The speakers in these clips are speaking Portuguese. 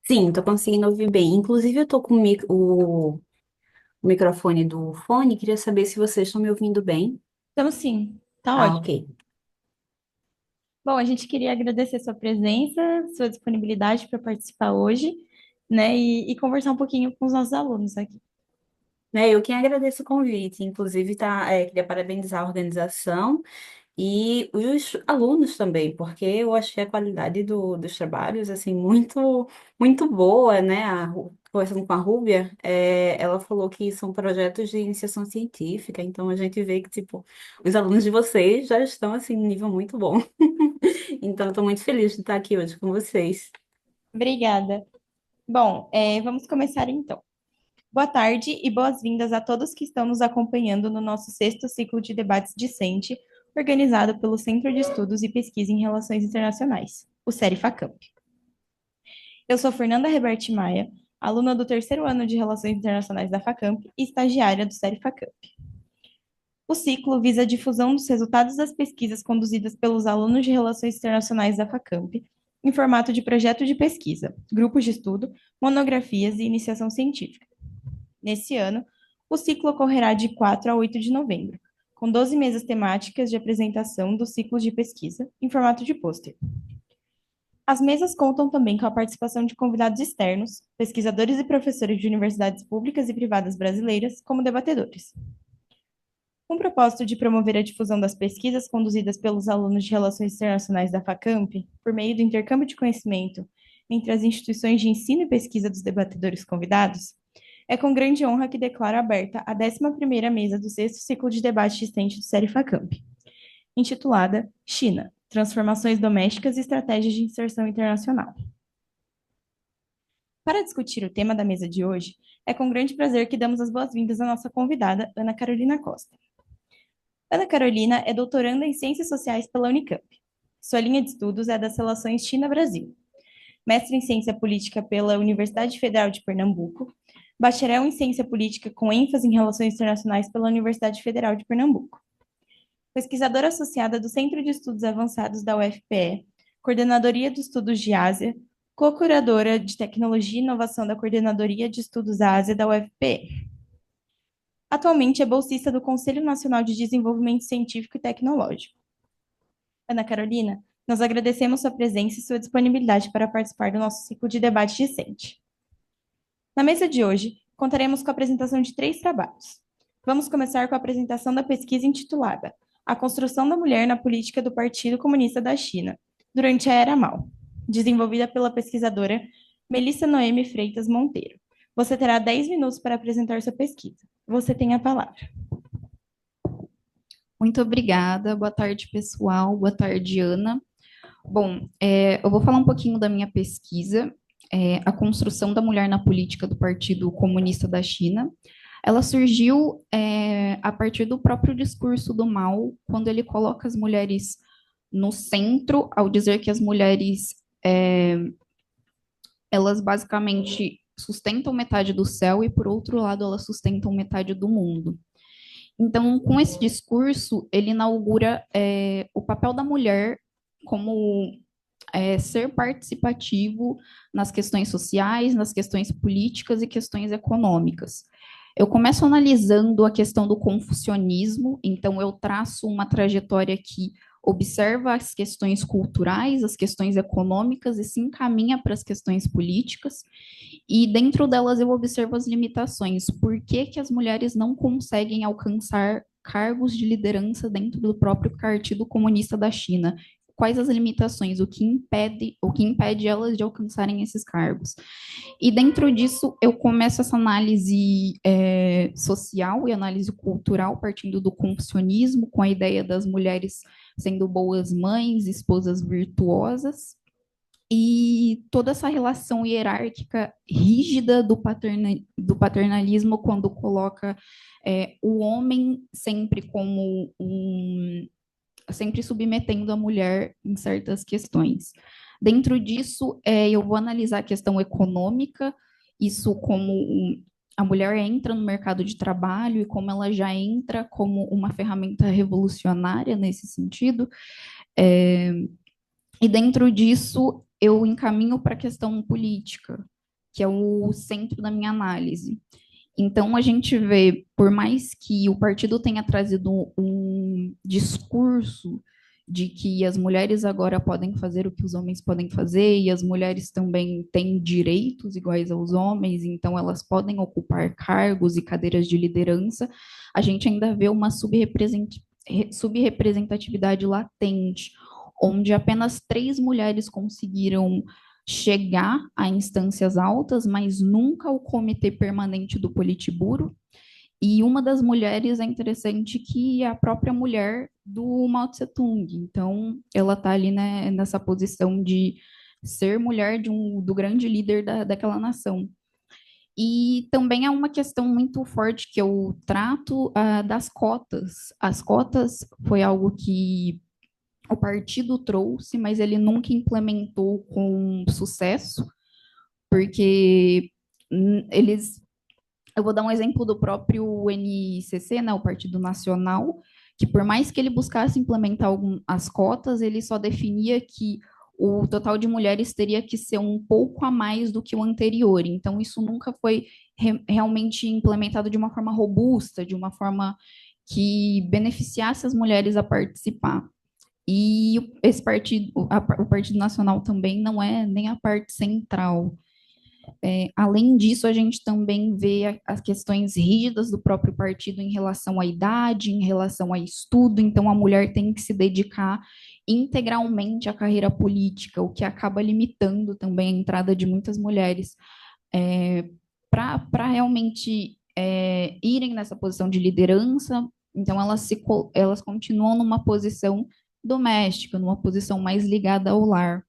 Sim, tô conseguindo ouvir bem. Inclusive, eu tô com o microfone do fone. Queria saber se vocês estão me ouvindo bem. Então, sim, tá Ah, ótimo. ok. Bom, a gente queria agradecer sua presença, sua disponibilidade para participar hoje, né, e conversar um pouquinho com os nossos alunos aqui. Eu quem agradeço o convite. Inclusive, queria parabenizar a organização e os alunos também, porque eu achei a qualidade dos trabalhos assim muito boa, né? Conversando com a Rúbia, ela falou que são projetos de iniciação científica, então a gente vê que tipo os alunos de vocês já estão assim em nível muito bom. Então, estou muito feliz de estar aqui hoje com vocês. Obrigada. Bom, vamos começar então. Boa tarde e boas-vindas a todos que estão nos acompanhando no nosso sexto ciclo de debates discente, organizado pelo Centro de Estudos e Pesquisa em Relações Internacionais, o CERIFACAMP. Eu sou Fernanda Rebert Maia, aluna do terceiro ano de Relações Internacionais da FACAMP e estagiária do CERIFACAMP. O ciclo visa a difusão dos resultados das pesquisas conduzidas pelos alunos de Relações Internacionais da FACAMP, em formato de projeto de pesquisa, grupos de estudo, monografias e iniciação científica. Nesse ano, o ciclo ocorrerá de 4 a 8 de novembro, com 12 mesas temáticas de apresentação dos ciclos de pesquisa, em formato de pôster. As mesas contam também com a participação de convidados externos, pesquisadores e professores de universidades públicas e privadas brasileiras, como debatedores. Com o propósito de promover a difusão das pesquisas conduzidas pelos alunos de Relações Internacionais da FACAMP, por meio do intercâmbio de conhecimento entre as instituições de ensino e pesquisa dos debatedores convidados, é com grande honra que declaro aberta a 11ª mesa do sexto ciclo de debate existente do Série FACAMP, intitulada China, Transformações Domésticas e Estratégias de Inserção Internacional. Para discutir o tema da mesa de hoje, é com grande prazer que damos as boas-vindas à nossa convidada, Ana Carolina Costa. Ana Carolina é doutoranda em Ciências Sociais pela Unicamp. Sua linha de estudos é das relações China-Brasil. Mestre em Ciência Política pela Universidade Federal de Pernambuco. Bacharel em Ciência Política com ênfase em Relações Internacionais pela Universidade Federal de Pernambuco. Pesquisadora associada do Centro de Estudos Avançados da UFPE, Coordenadoria de Estudos de Ásia, co-curadora de Tecnologia e Inovação da Coordenadoria de Estudos Ásia da UFPE. Atualmente é bolsista do Conselho Nacional de Desenvolvimento Científico e Tecnológico. Ana Carolina, nós agradecemos sua presença e sua disponibilidade para participar do nosso ciclo de debate discente. Na mesa de hoje, contaremos com a apresentação de 3 trabalhos. Vamos começar com a apresentação da pesquisa intitulada A Construção da Mulher na Política do Partido Comunista da China, durante a Era Mao, desenvolvida pela pesquisadora Melissa Noemi Freitas Monteiro. Você terá 10 minutos para apresentar sua pesquisa. Você tem a palavra. Muito obrigada. Boa tarde, pessoal. Boa tarde, Ana. Bom, eu vou falar um pouquinho da minha pesquisa, a construção da mulher na política do Partido Comunista da China. Ela surgiu, a partir do próprio discurso do Mao, quando ele coloca as mulheres no centro, ao dizer que as mulheres, elas basicamente sustentam metade do céu e, por outro lado, elas sustentam metade do mundo. Então, com esse discurso, ele inaugura o papel da mulher como ser participativo nas questões sociais, nas questões políticas e questões econômicas. Eu começo analisando a questão do confucionismo, então eu traço uma trajetória que observa as questões culturais, as questões econômicas e se encaminha para as questões políticas, e dentro delas eu observo as limitações. Por que que as mulheres não conseguem alcançar cargos de liderança dentro do próprio Partido Comunista da China? Quais as limitações, o que impede elas de alcançarem esses cargos. E dentro disso, eu começo essa análise social e análise cultural, partindo do confucionismo, com a ideia das mulheres sendo boas mães, esposas virtuosas, e toda essa relação hierárquica rígida do paternalismo, quando coloca o homem sempre como sempre submetendo a mulher em certas questões. Dentro disso, eu vou analisar a questão econômica, isso como a mulher entra no mercado de trabalho e como ela já entra como uma ferramenta revolucionária nesse sentido. E dentro disso, eu encaminho para a questão política. que é o centro da minha análise. Então, a gente vê, por mais que o partido tenha trazido um discurso de que as mulheres agora podem fazer o que os homens podem fazer, e as mulheres também têm direitos iguais aos homens, então elas podem ocupar cargos e cadeiras de liderança, a gente ainda vê uma subrepresentatividade latente, onde apenas 3 mulheres conseguiram chegar a instâncias altas, mas nunca o comitê permanente do Politburo. E uma das mulheres é interessante que é a própria mulher do Mao Tse Tung. Então, ela está ali, né, nessa posição de ser mulher do grande líder daquela nação. E também é uma questão muito forte que eu trato das cotas. As cotas foi algo que o partido trouxe, mas ele nunca implementou com sucesso, porque eles. Eu vou dar um exemplo do próprio NCC, né, o Partido Nacional, que por mais que ele buscasse implementar as cotas, ele só definia que o total de mulheres teria que ser um pouco a mais do que o anterior. Então, isso nunca foi realmente implementado de uma forma robusta, de uma forma que beneficiasse as mulheres a participar. E esse partido, o Partido Nacional também não é nem a parte central. Além disso, a gente também vê as questões rígidas do próprio partido em relação à idade, em relação a estudo, então a mulher tem que se dedicar integralmente à carreira política, o que acaba limitando também a entrada de muitas mulheres para realmente irem nessa posição de liderança, então elas continuam numa posição doméstica, numa posição mais ligada ao lar.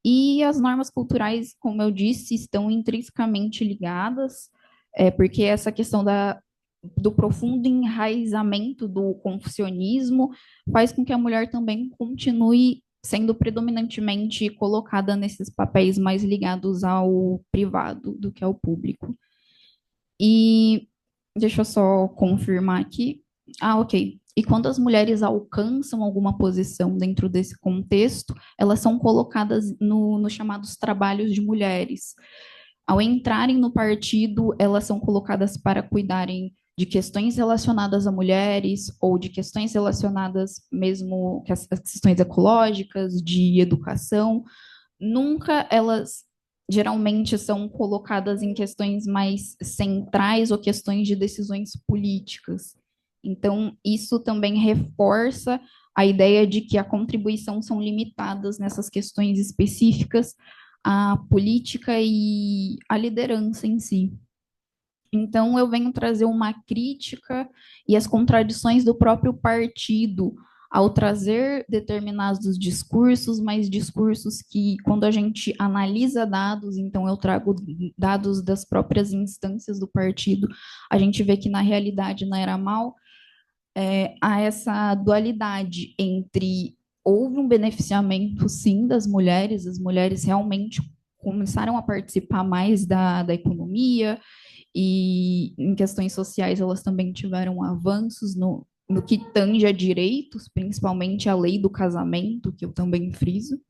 E as normas culturais, como eu disse, estão intrinsecamente ligadas, porque essa questão do profundo enraizamento do confucionismo faz com que a mulher também continue sendo predominantemente colocada nesses papéis mais ligados ao privado do que ao público. E deixa eu só confirmar aqui. Ah, ok. E quando as mulheres alcançam alguma posição dentro desse contexto, elas são colocadas nos chamados trabalhos de mulheres. Ao entrarem no partido, elas são colocadas para cuidarem de questões relacionadas a mulheres ou de questões relacionadas mesmo às questões ecológicas, de educação. Nunca elas geralmente são colocadas em questões mais centrais ou questões de decisões políticas. Então, isso também reforça a ideia de que a contribuição são limitadas nessas questões específicas à política e à liderança em si. Então, eu venho trazer uma crítica e as contradições do próprio partido ao trazer determinados discursos, mas discursos que, quando a gente analisa dados, então eu trago dados das próprias instâncias do partido, a gente vê que, na realidade, na Era Mal, há essa dualidade entre houve um beneficiamento, sim, das mulheres, as mulheres realmente começaram a participar mais da economia, e em questões sociais elas também tiveram avanços no que tange a direitos, principalmente a lei do casamento, que eu também friso,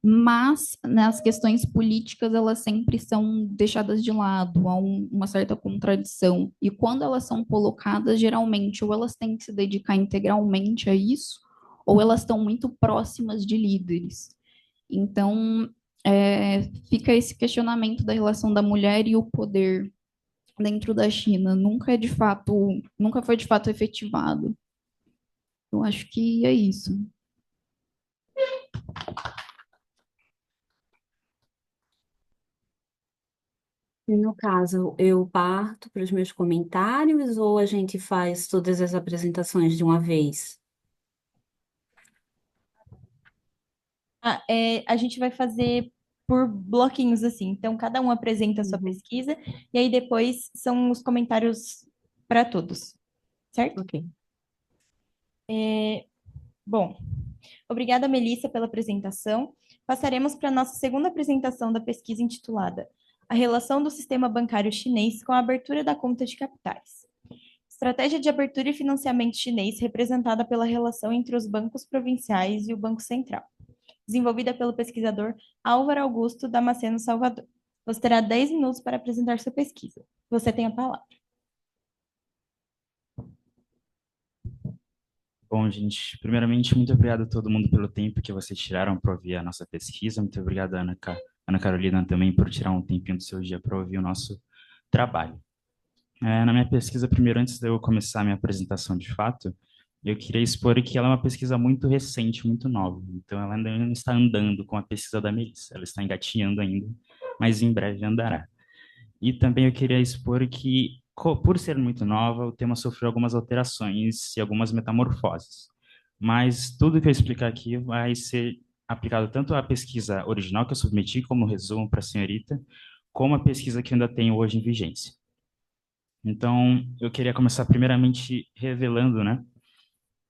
mas nas questões políticas elas sempre são deixadas de lado, há uma certa contradição, e quando elas são colocadas, geralmente, ou elas têm que se dedicar integralmente a isso, ou elas estão muito próximas de líderes. Então, fica esse questionamento da relação da mulher e o poder dentro da China nunca foi de fato efetivado. Eu acho que é isso. E no caso, eu parto para os meus comentários ou a gente faz todas as apresentações de uma vez? A gente vai fazer por bloquinhos assim. Então, cada um apresenta a sua Uhum. pesquisa e aí depois são os comentários para todos, certo? Ok. Bom, obrigada, Melissa, pela apresentação. Passaremos para a nossa segunda apresentação da pesquisa intitulada A relação do sistema bancário chinês com a abertura da conta de capitais. Estratégia de abertura e financiamento chinês representada pela relação entre os bancos provinciais e o Banco Central. Desenvolvida pelo pesquisador Álvaro Augusto Damasceno Salvador. Você terá 10 minutos para apresentar sua pesquisa. Você tem a palavra. Bom, gente, primeiramente, muito obrigado a todo mundo pelo tempo que vocês tiraram para ouvir a nossa pesquisa. Muito obrigado, Ana Carolina, também por tirar um tempinho do seu dia para ouvir o nosso trabalho. Na minha pesquisa, primeiro, antes de eu começar a minha apresentação de fato, eu queria expor que ela é uma pesquisa muito recente, muito nova. Então, ela ainda não está andando com a pesquisa da Melissa. Ela está engatinhando ainda, mas em breve andará. E também eu queria expor que, por ser muito nova, o tema sofreu algumas alterações e algumas metamorfoses. Mas tudo que eu explicar aqui vai ser aplicado tanto à pesquisa original que eu submeti como resumo para a senhorita, como a pesquisa que ainda tenho hoje em vigência. Então, eu queria começar primeiramente revelando, né,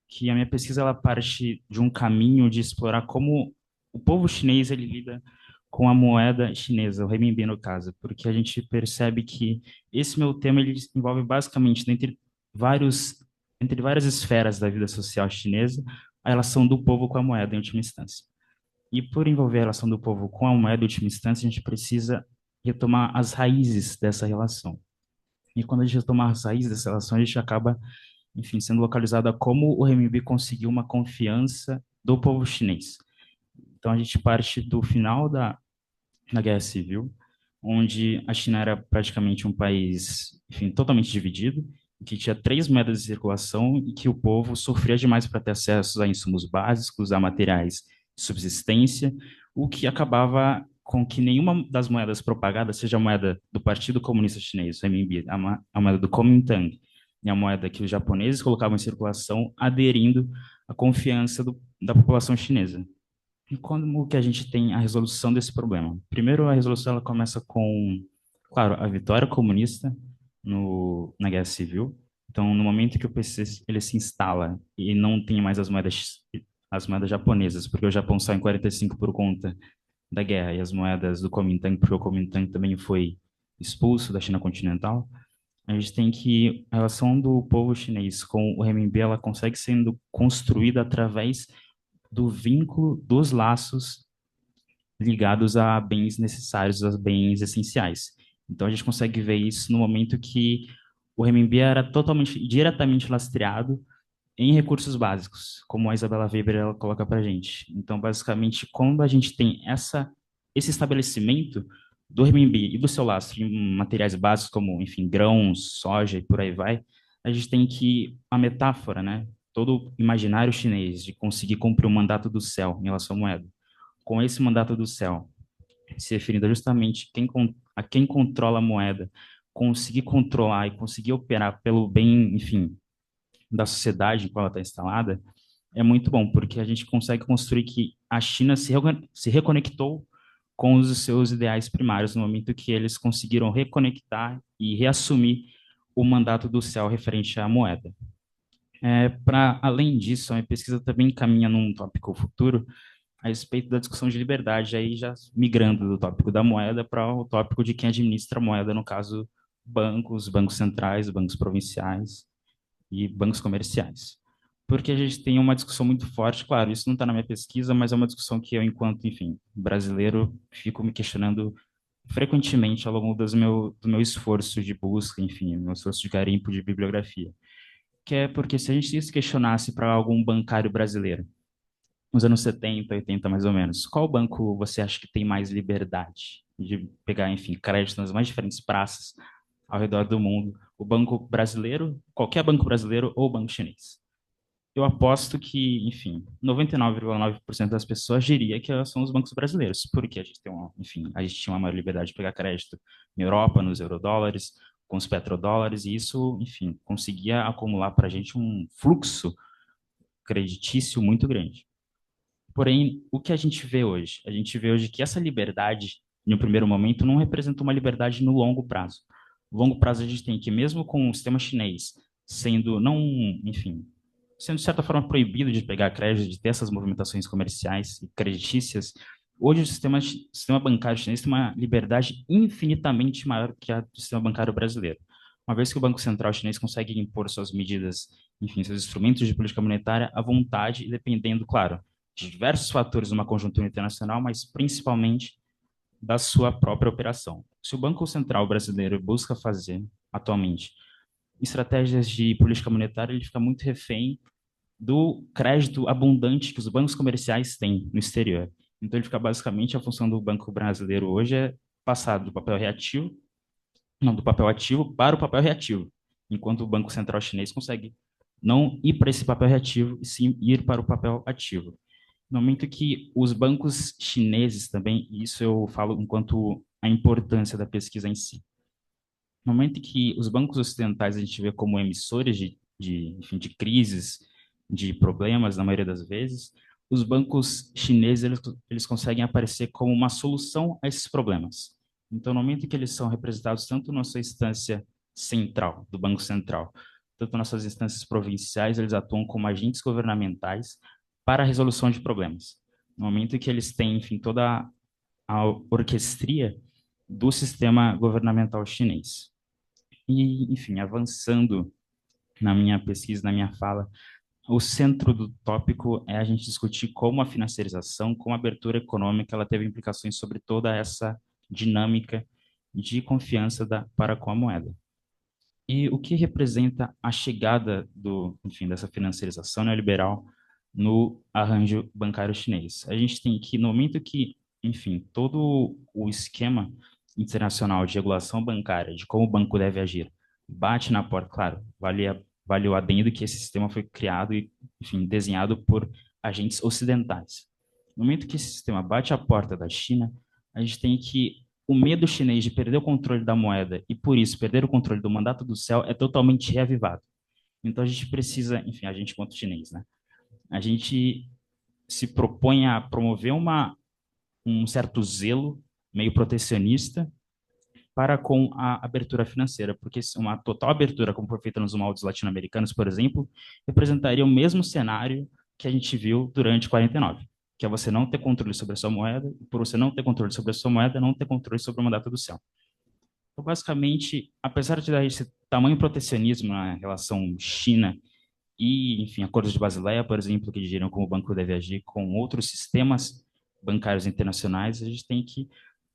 que a minha pesquisa ela parte de um caminho de explorar como o povo chinês ele lida com a moeda chinesa, o renminbi no caso, porque a gente percebe que esse meu tema ele envolve basicamente entre várias esferas da vida social chinesa, a relação do povo com a moeda em última instância. E por envolver a relação do povo com a moeda em última instância, a gente precisa retomar as raízes dessa relação. E quando a gente retoma as raízes dessa relação, a gente acaba, enfim, sendo localizada como o renminbi conseguiu uma confiança do povo chinês. Então a gente parte do final da Guerra Civil, onde a China era praticamente um país, enfim, totalmente dividido, que tinha três moedas de circulação e que o povo sofria demais para ter acesso a insumos básicos, a materiais de subsistência, o que acabava com que nenhuma das moedas propagadas, seja a moeda do Partido Comunista Chinês, o renminbi, a moeda do Kuomintang, e a moeda que os japoneses colocavam em circulação, aderindo à confiança da população chinesa. E como que a gente tem a resolução desse problema? Primeiro, a resolução ela começa com, claro, a vitória comunista na Guerra Civil. Então, no momento que o PC ele se instala e não tem mais as moedas japonesas, porque o Japão saiu em 45 por conta da guerra, e as moedas do Kuomintang, porque o Kuomintang também foi expulso da China continental, a gente tem que a relação do povo chinês com o renminbi ela consegue sendo construída através do vínculo dos laços ligados a bens necessários, a bens essenciais. Então a gente consegue ver isso no momento que o renminbi era totalmente, diretamente lastreado em recursos básicos, como a Isabella Weber ela coloca para a gente. Então, basicamente, quando a gente tem esse estabelecimento do renminbi e do seu lastro em materiais básicos como, enfim, grãos, soja e por aí vai, a gente tem que a metáfora, né? Todo o imaginário chinês de conseguir cumprir o mandato do céu em relação à moeda. Com esse mandato do céu, se referindo a justamente a quem controla a moeda, conseguir controlar e conseguir operar pelo bem, enfim, da sociedade em qual ela está instalada, é muito bom, porque a gente consegue construir que a China se reconectou com os seus ideais primários no momento que eles conseguiram reconectar e reassumir o mandato do céu referente à moeda. Para além disso, a minha pesquisa também caminha num tópico futuro a respeito da discussão de liberdade, aí já migrando do tópico da moeda para o tópico de quem administra a moeda, no caso, bancos centrais, bancos provinciais e bancos comerciais. Porque a gente tem uma discussão muito forte, claro, isso não está na minha pesquisa, mas é uma discussão que eu, enquanto, enfim, brasileiro, fico me questionando frequentemente ao longo do meu esforço de busca, enfim, meu esforço de garimpo de bibliografia. Que é porque se a gente se questionasse para algum bancário brasileiro, nos anos 70, 80 mais ou menos, qual banco você acha que tem mais liberdade de pegar, enfim, crédito nas mais diferentes praças ao redor do mundo? O banco brasileiro, qualquer banco brasileiro ou o banco chinês? Eu aposto que, enfim, 99,9% das pessoas diria que são os bancos brasileiros, porque a gente tem enfim, a gente tinha uma maior liberdade de pegar crédito na Europa, nos eurodólares, com os petrodólares, e isso, enfim, conseguia acumular para a gente um fluxo creditício muito grande. Porém, o que a gente vê hoje? A gente vê hoje que essa liberdade, no primeiro momento, não representa uma liberdade no longo prazo. No longo prazo, a gente tem que, mesmo com o sistema chinês sendo não, enfim, sendo de certa forma proibido de pegar crédito, de ter essas movimentações comerciais e creditícias, hoje o sistema bancário chinês tem uma liberdade infinitamente maior que a do sistema bancário brasileiro. Uma vez que o Banco Central chinês consegue impor suas medidas, enfim, seus instrumentos de política monetária à vontade e dependendo, claro, de diversos fatores numa conjuntura internacional, mas principalmente da sua própria operação. Se o Banco Central brasileiro busca fazer, atualmente, estratégias de política monetária, ele fica muito refém do crédito abundante que os bancos comerciais têm no exterior. Então, ele fica basicamente, a função do Banco Brasileiro hoje é passar do papel reativo, não, do papel ativo para o papel reativo, enquanto o Banco Central chinês consegue não ir para esse papel reativo, e sim ir para o papel ativo. No momento que os bancos chineses também, e isso eu falo enquanto a importância da pesquisa em si. No momento que os bancos ocidentais a gente vê como emissores enfim, de crises, de problemas, na maioria das vezes, os bancos chineses eles conseguem aparecer como uma solução a esses problemas. Então, no momento que eles são representados tanto na sua instância central, do Banco Central, tanto nas suas instâncias provinciais, eles atuam como agentes governamentais para a resolução de problemas. No momento que eles têm, enfim, toda a orquestria do sistema governamental chinês. E, enfim, avançando na minha pesquisa, na minha fala, o centro do tópico é a gente discutir como a financiarização, como a abertura econômica, ela teve implicações sobre toda essa dinâmica de confiança para com a moeda. E o que representa a chegada enfim, dessa financiarização neoliberal no arranjo bancário chinês? A gente tem que, no momento que, enfim, todo o esquema internacional de regulação bancária, de como o banco deve agir, bate na porta, claro, vale o adendo que esse sistema foi criado e, enfim, desenhado por agentes ocidentais. No momento que esse sistema bate à porta da China, a gente tem que o medo chinês de perder o controle da moeda e, por isso, perder o controle do mandato do céu é totalmente reavivado. Então, a gente precisa, enfim, a gente quanto chinês, né? A gente se propõe a promover um certo zelo meio protecionista para com a abertura financeira, porque uma total abertura, como foi feita nos moldes latino-americanos, por exemplo, representaria o mesmo cenário que a gente viu durante 49, que é você não ter controle sobre a sua moeda, e por você não ter controle sobre a sua moeda, não ter controle sobre o mandato do céu. Então, basicamente, apesar de dar esse tamanho protecionismo na relação China e, enfim, acordos de Basileia, por exemplo, que diriam como o banco deve agir com outros sistemas bancários internacionais, a gente tem que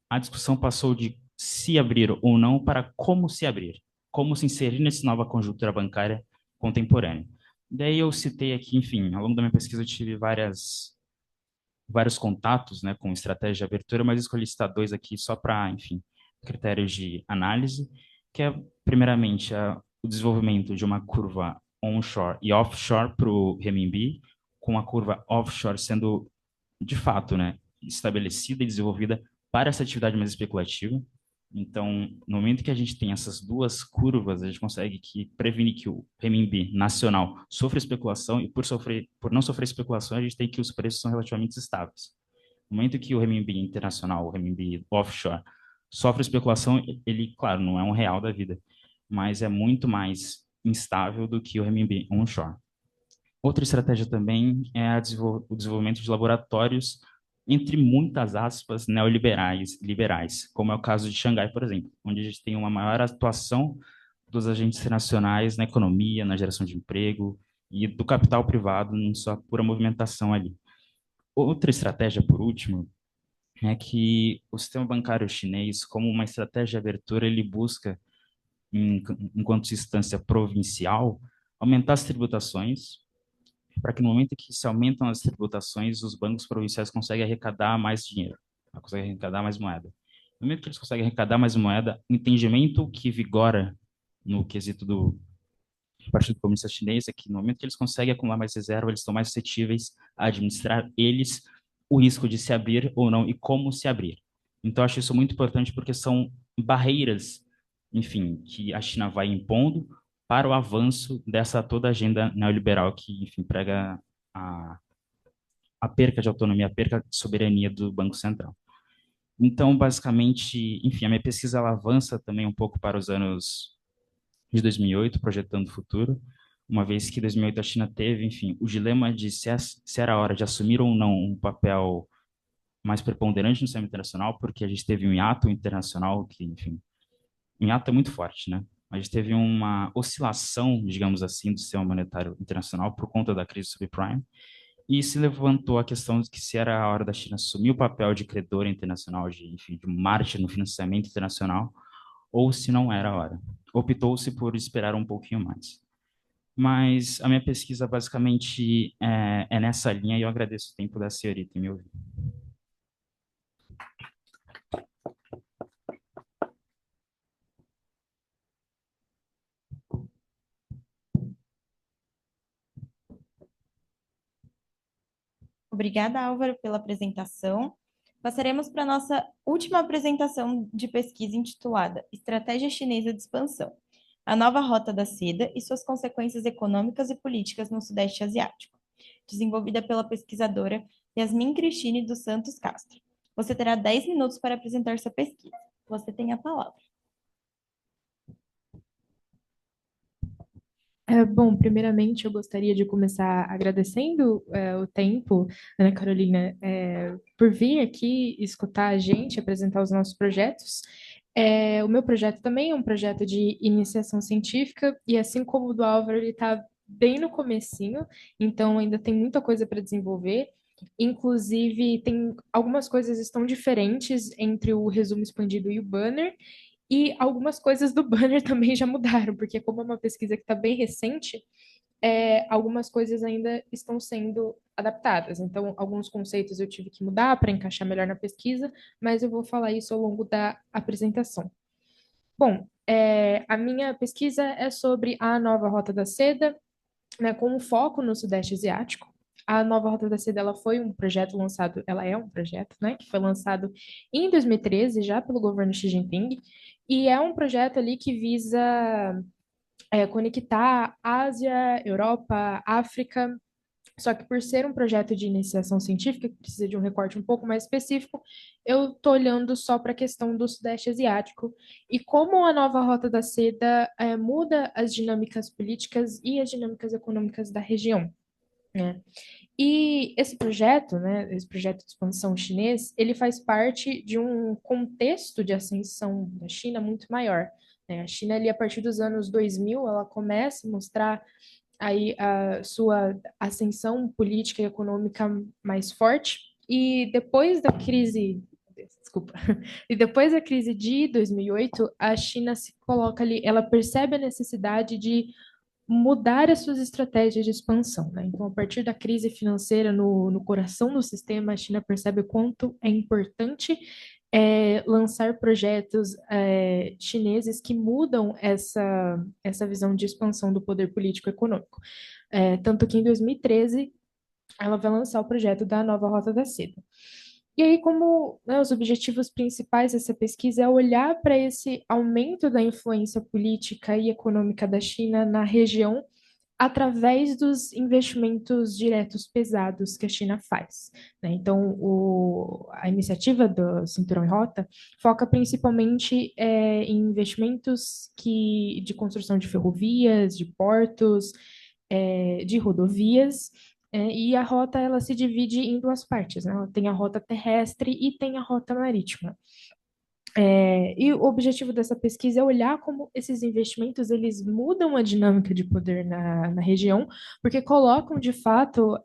a discussão passou de se abrir ou não para como se abrir, como se inserir nessa nova conjuntura bancária contemporânea. Daí eu citei aqui, enfim, ao longo da minha pesquisa eu tive vários contatos, né, com estratégia de abertura, mas escolhi citar dois aqui só para, enfim, critérios de análise, que é, primeiramente, o desenvolvimento de uma curva onshore e offshore para o renminbi, com a curva offshore sendo, de fato, né, estabelecida e desenvolvida para essa atividade mais especulativa. Então, no momento que a gente tem essas duas curvas, a gente consegue prevenir que o renminbi nacional sofra especulação e por não sofrer especulação, a gente tem que os preços são relativamente estáveis. No momento que o renminbi internacional, o renminbi offshore, sofre especulação, ele, claro, não é um real da vida, mas é muito mais instável do que o renminbi onshore. Outra estratégia também é o desenvolvimento de laboratórios, entre muitas aspas, neoliberais, liberais, como é o caso de Xangai, por exemplo, onde a gente tem uma maior atuação dos agentes internacionais na economia, na geração de emprego e do capital privado em sua pura movimentação ali. Outra estratégia, por último, é que o sistema bancário chinês, como uma estratégia de abertura, ele busca, enquanto instância provincial, aumentar as tributações para que no momento que se aumentam as tributações, os bancos provinciais conseguem arrecadar mais dinheiro, conseguem arrecadar mais moeda. No momento que eles conseguem arrecadar mais moeda, o entendimento que vigora no quesito do Partido Comunista Chinês é que no momento que eles conseguem acumular mais reserva, eles estão mais suscetíveis a administrar eles o risco de se abrir ou não e como se abrir. Então, eu acho isso muito importante porque são barreiras, enfim, que a China vai impondo para o avanço dessa toda agenda neoliberal que, enfim, prega a, a perca de autonomia, a perca de soberania do Banco Central. Então, basicamente, enfim, a minha pesquisa ela avança também um pouco para os anos de 2008, projetando o futuro, uma vez que em 2008 a China teve, enfim, o dilema de se era hora de assumir ou não um papel mais preponderante no sistema internacional, porque a gente teve um hiato internacional que, enfim, um hiato é muito forte, né? A gente teve uma oscilação, digamos assim, do sistema monetário internacional por conta da crise subprime, E se levantou a questão de que se era a hora da China assumir o papel de credora internacional, de, enfim, de mártir no financiamento internacional, ou se não era a hora. Optou-se por esperar um pouquinho mais. Mas a minha pesquisa basicamente é nessa linha e eu agradeço o tempo da senhorita em me ouvir. Obrigada, Álvaro, pela apresentação. Passaremos para a nossa última apresentação de pesquisa intitulada Estratégia Chinesa de Expansão, a nova Rota da Seda e suas consequências econômicas e políticas no Sudeste Asiático, desenvolvida pela pesquisadora Yasmin Cristine dos Santos Castro. Você terá 10 minutos para apresentar sua pesquisa. Você tem a palavra. Bom, primeiramente eu gostaria de começar agradecendo o tempo, Ana Carolina, por vir aqui escutar a gente, apresentar os nossos projetos. O meu projeto também é um projeto de iniciação científica e assim como o do Álvaro, ele está bem no comecinho, então ainda tem muita coisa para desenvolver. Inclusive, tem algumas coisas estão diferentes entre o resumo expandido e o banner. E algumas coisas do banner também já mudaram, porque como é uma pesquisa que está bem recente, algumas coisas ainda estão sendo adaptadas. Então, alguns conceitos eu tive que mudar para encaixar melhor na pesquisa, mas eu vou falar isso ao longo da apresentação. Bom, a minha pesquisa é sobre a nova Rota da Seda, né, com um foco no Sudeste Asiático. A nova Rota da Seda ela foi um projeto lançado, ela é um projeto, né, que foi lançado em 2013 já pelo governo Xi Jinping e é um projeto ali que visa conectar Ásia, Europa, África. Só que por ser um projeto de iniciação científica, que precisa de um recorte um pouco mais específico, eu estou olhando só para a questão do Sudeste Asiático e como a nova Rota da Seda muda as dinâmicas políticas e as dinâmicas econômicas da região, né? E esse projeto, né, esse projeto de expansão chinês, ele faz parte de um contexto de ascensão da China muito maior, né? A China, ali, a partir dos anos 2000, ela começa a mostrar aí a sua ascensão política e econômica mais forte. E depois da crise, desculpa, e depois da crise de 2008, a China se coloca ali, ela percebe a necessidade de mudar as suas estratégias de expansão, né? Então, a partir da crise financeira no coração do sistema, a China percebe o quanto é importante lançar projetos chineses que mudam essa visão de expansão do poder político e econômico. Tanto que em 2013 ela vai lançar o projeto da nova Rota da Seda. E aí, como né, os objetivos principais dessa pesquisa é olhar para esse aumento da influência política e econômica da China na região através dos investimentos diretos pesados que a China faz, né? Então, a iniciativa do Cinturão e Rota foca principalmente em investimentos de construção de ferrovias, de portos, de rodovias, e a rota ela se divide em duas partes, né? Ela tem a rota terrestre e tem a rota marítima. E o objetivo dessa pesquisa é olhar como esses investimentos eles mudam a dinâmica de poder na região, porque colocam de fato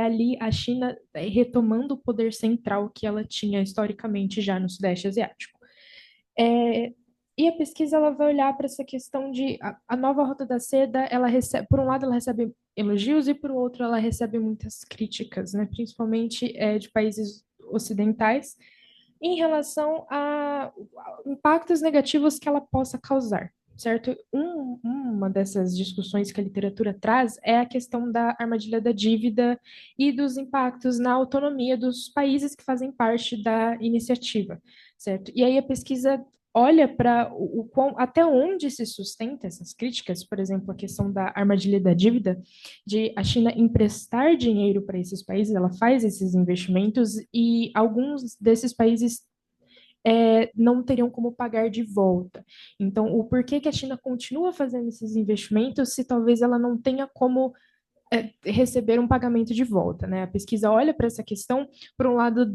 ali a China retomando o poder central que ela tinha historicamente já no Sudeste Asiático. E a pesquisa ela vai olhar para essa questão de a nova Rota da Seda, ela recebe, por um lado ela recebe elogios e por outro ela recebe muitas críticas, né, principalmente de países ocidentais em relação a impactos negativos que ela possa causar, certo? Uma dessas discussões que a literatura traz é a questão da armadilha da dívida e dos impactos na autonomia dos países que fazem parte da iniciativa, certo? E aí a pesquisa olha para até onde se sustenta essas críticas, por exemplo, a questão da armadilha da dívida, de a China emprestar dinheiro para esses países, ela faz esses investimentos e alguns desses países não teriam como pagar de volta. Então, o porquê que a China continua fazendo esses investimentos se talvez ela não tenha como receber um pagamento de volta, né? A pesquisa olha para essa questão por um lado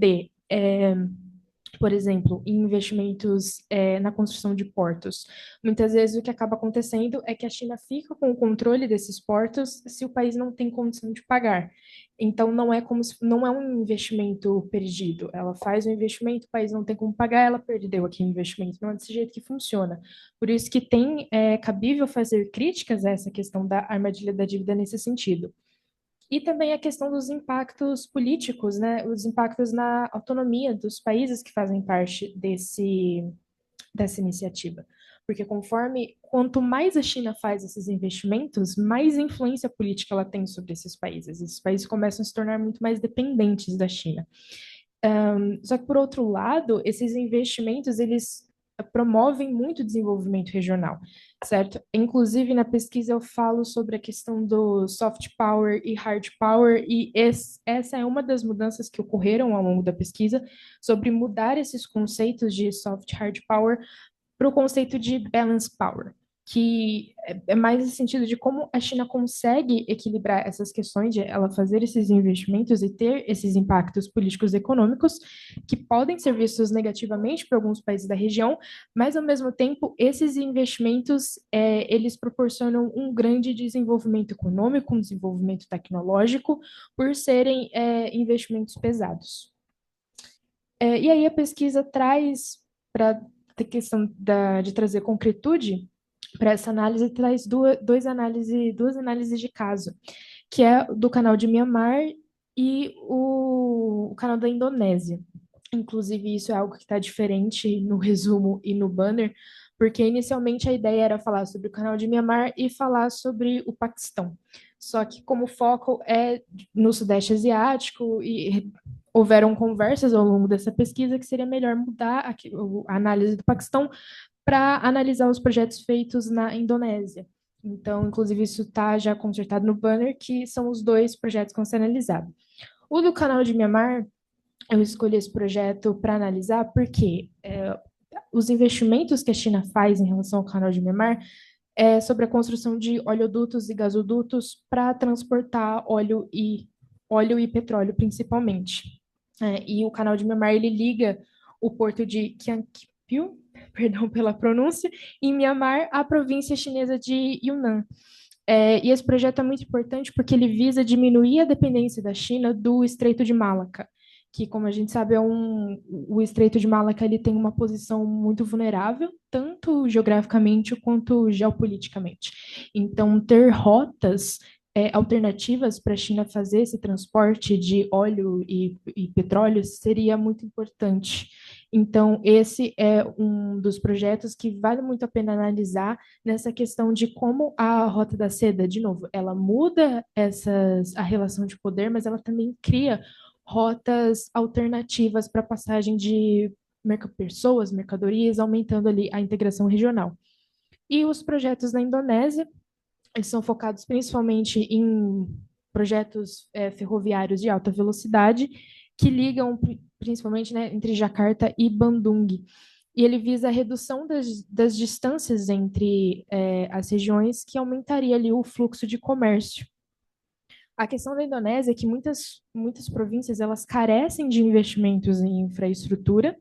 por exemplo, em investimentos na construção de portos. Muitas vezes o que acaba acontecendo é que a China fica com o controle desses portos se o país não tem condição de pagar. Então, não é um investimento perdido. Ela faz o investimento, o país não tem como pagar, ela perdeu aqui o investimento. Não é desse jeito que funciona. Por isso que é cabível fazer críticas a essa questão da armadilha da dívida nesse sentido. E também a questão dos impactos políticos, né? Os impactos na autonomia dos países que fazem parte dessa iniciativa. Porque quanto mais a China faz esses investimentos, mais influência política ela tem sobre esses países. Esses países começam a se tornar muito mais dependentes da China. Só que, por outro lado, esses investimentos, eles promovem muito o desenvolvimento regional, certo? Inclusive, na pesquisa eu falo sobre a questão do soft power e hard power, e essa é uma das mudanças que ocorreram ao longo da pesquisa, sobre mudar esses conceitos de soft hard power para o conceito de balance power, que é mais no sentido de como a China consegue equilibrar essas questões de ela fazer esses investimentos e ter esses impactos políticos e econômicos que podem ser vistos negativamente para alguns países da região, mas ao mesmo tempo esses investimentos eles proporcionam um grande desenvolvimento econômico, um desenvolvimento tecnológico, por serem investimentos pesados. E aí a pesquisa traz, para a questão de trazer concretude para essa análise, traz duas análises de caso, que é do canal de Mianmar e o canal da Indonésia. Inclusive, isso é algo que está diferente no resumo e no banner, porque inicialmente a ideia era falar sobre o canal de Mianmar e falar sobre o Paquistão. Só que como o foco é no Sudeste Asiático e houveram conversas ao longo dessa pesquisa que seria melhor mudar a análise do Paquistão para analisar os projetos feitos na Indonésia. Então, inclusive, isso está já consertado no banner, que são os dois projetos que vão ser analisados. O do canal de Mianmar, eu escolhi esse projeto para analisar porque os investimentos que a China faz em relação ao canal de Mianmar é sobre a construção de oleodutos e gasodutos para transportar óleo e petróleo, principalmente. E o canal de Mianmar, ele liga o porto de Kiangkiu, perdão pela pronúncia, em Mianmar, à província chinesa de Yunnan. E esse projeto é muito importante porque ele visa diminuir a dependência da China do Estreito de Malaca, que, como a gente sabe, o Estreito de Malaca ele tem uma posição muito vulnerável, tanto geograficamente quanto geopoliticamente. Então, ter rotas alternativas para a China fazer esse transporte de óleo e petróleo seria muito importante. Então, esse é um dos projetos que vale muito a pena analisar nessa questão de como a Rota da Seda, de novo, ela muda a relação de poder, mas ela também cria rotas alternativas para passagem de pessoas, mercadorias, aumentando ali a integração regional. E os projetos na Indonésia, eles são focados principalmente em projetos ferroviários de alta velocidade, que ligam principalmente, né, entre Jakarta e Bandung. E ele visa a redução das distâncias entre as regiões, que aumentaria ali o fluxo de comércio. A questão da Indonésia é que muitas províncias elas carecem de investimentos em infraestrutura,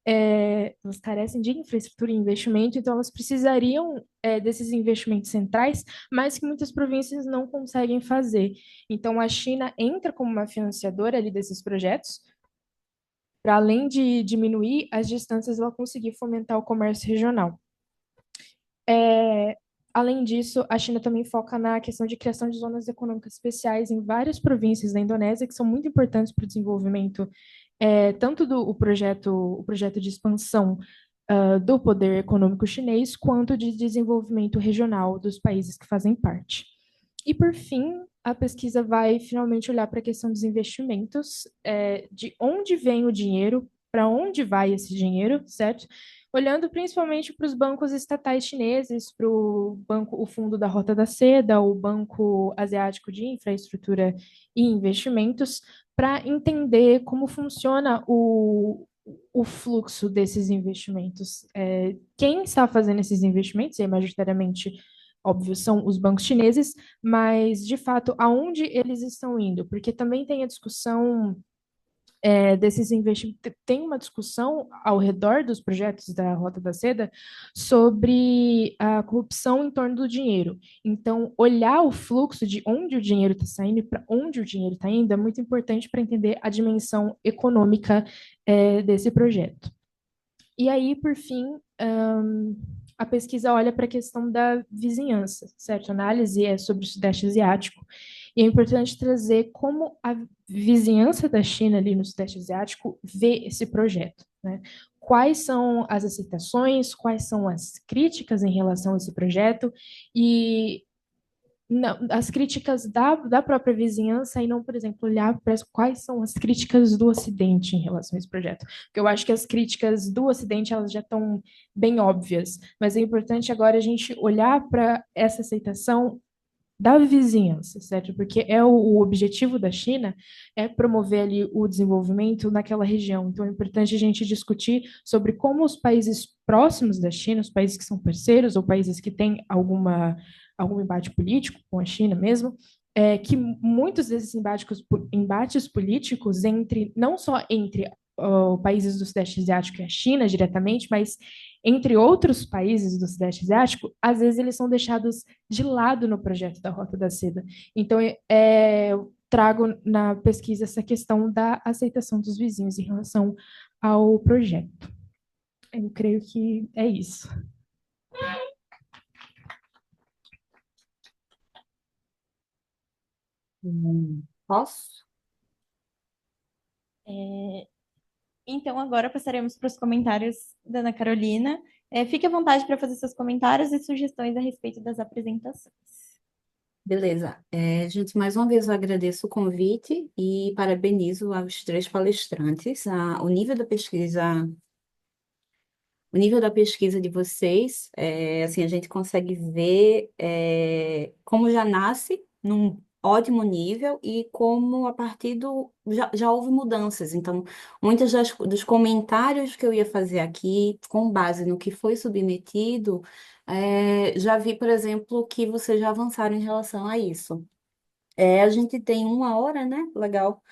elas carecem de infraestrutura e investimento, então elas precisariam desses investimentos centrais, mas que muitas províncias não conseguem fazer. Então a China entra como uma financiadora ali desses projetos, para além de diminuir as distâncias, ela conseguir fomentar o comércio regional. Além disso, a China também foca na questão de criação de zonas econômicas especiais em várias províncias da Indonésia, que são muito importantes para o desenvolvimento, tanto o projeto de expansão do poder econômico chinês, quanto de desenvolvimento regional dos países que fazem parte. E, por fim, a pesquisa vai finalmente olhar para a questão dos investimentos, de onde vem o dinheiro, para onde vai esse dinheiro, certo? Olhando principalmente para os bancos estatais chineses, para o Fundo da Rota da Seda, o Banco Asiático de Infraestrutura e Investimentos, para entender como funciona o fluxo desses investimentos. Quem está fazendo esses investimentos, e majoritariamente, óbvio, são os bancos chineses, mas, de fato, aonde eles estão indo? Porque também tem a discussão desses investimentos. Tem uma discussão ao redor dos projetos da Rota da Seda sobre a corrupção em torno do dinheiro. Então, olhar o fluxo de onde o dinheiro está saindo e para onde o dinheiro está indo é muito importante para entender a dimensão econômica, desse projeto. E aí, por fim, a pesquisa olha para a questão da vizinhança, certo? A análise é sobre o Sudeste Asiático, e é importante trazer como a vizinhança da China ali no Sudeste Asiático vê esse projeto, né? Quais são as aceitações, quais são as críticas em relação a esse projeto, e não, as críticas da própria vizinhança e não, por exemplo, olhar para quais são as críticas do Ocidente em relação a esse projeto. Porque eu acho que as críticas do Ocidente elas já estão bem óbvias, mas é importante agora a gente olhar para essa aceitação da vizinhança, certo? Porque o objetivo da China é promover ali o desenvolvimento naquela região. Então é importante a gente discutir sobre como os países próximos da China, os países que são parceiros ou países que têm algum embate político com a China mesmo, que muitos desses embates políticos entre não só entre países do Sudeste Asiático e a China diretamente, mas entre outros países do Sudeste Asiático, às vezes eles são deixados de lado no projeto da Rota da Seda. Então, eu trago na pesquisa essa questão da aceitação dos vizinhos em relação ao projeto. Eu creio que é isso. Posso? Então, agora passaremos para os comentários da Ana Carolina. Fique à vontade para fazer seus comentários e sugestões a respeito das apresentações. Beleza. Gente, mais uma vez eu agradeço o convite e parabenizo aos três palestrantes. O nível da pesquisa de vocês, assim, a gente consegue ver como já nasce num ótimo nível e como a partir já houve mudanças. Então, muitos dos comentários que eu ia fazer aqui, com base no que foi submetido, já vi, por exemplo, que vocês já avançaram em relação a isso. A gente tem uma hora, né? Legal.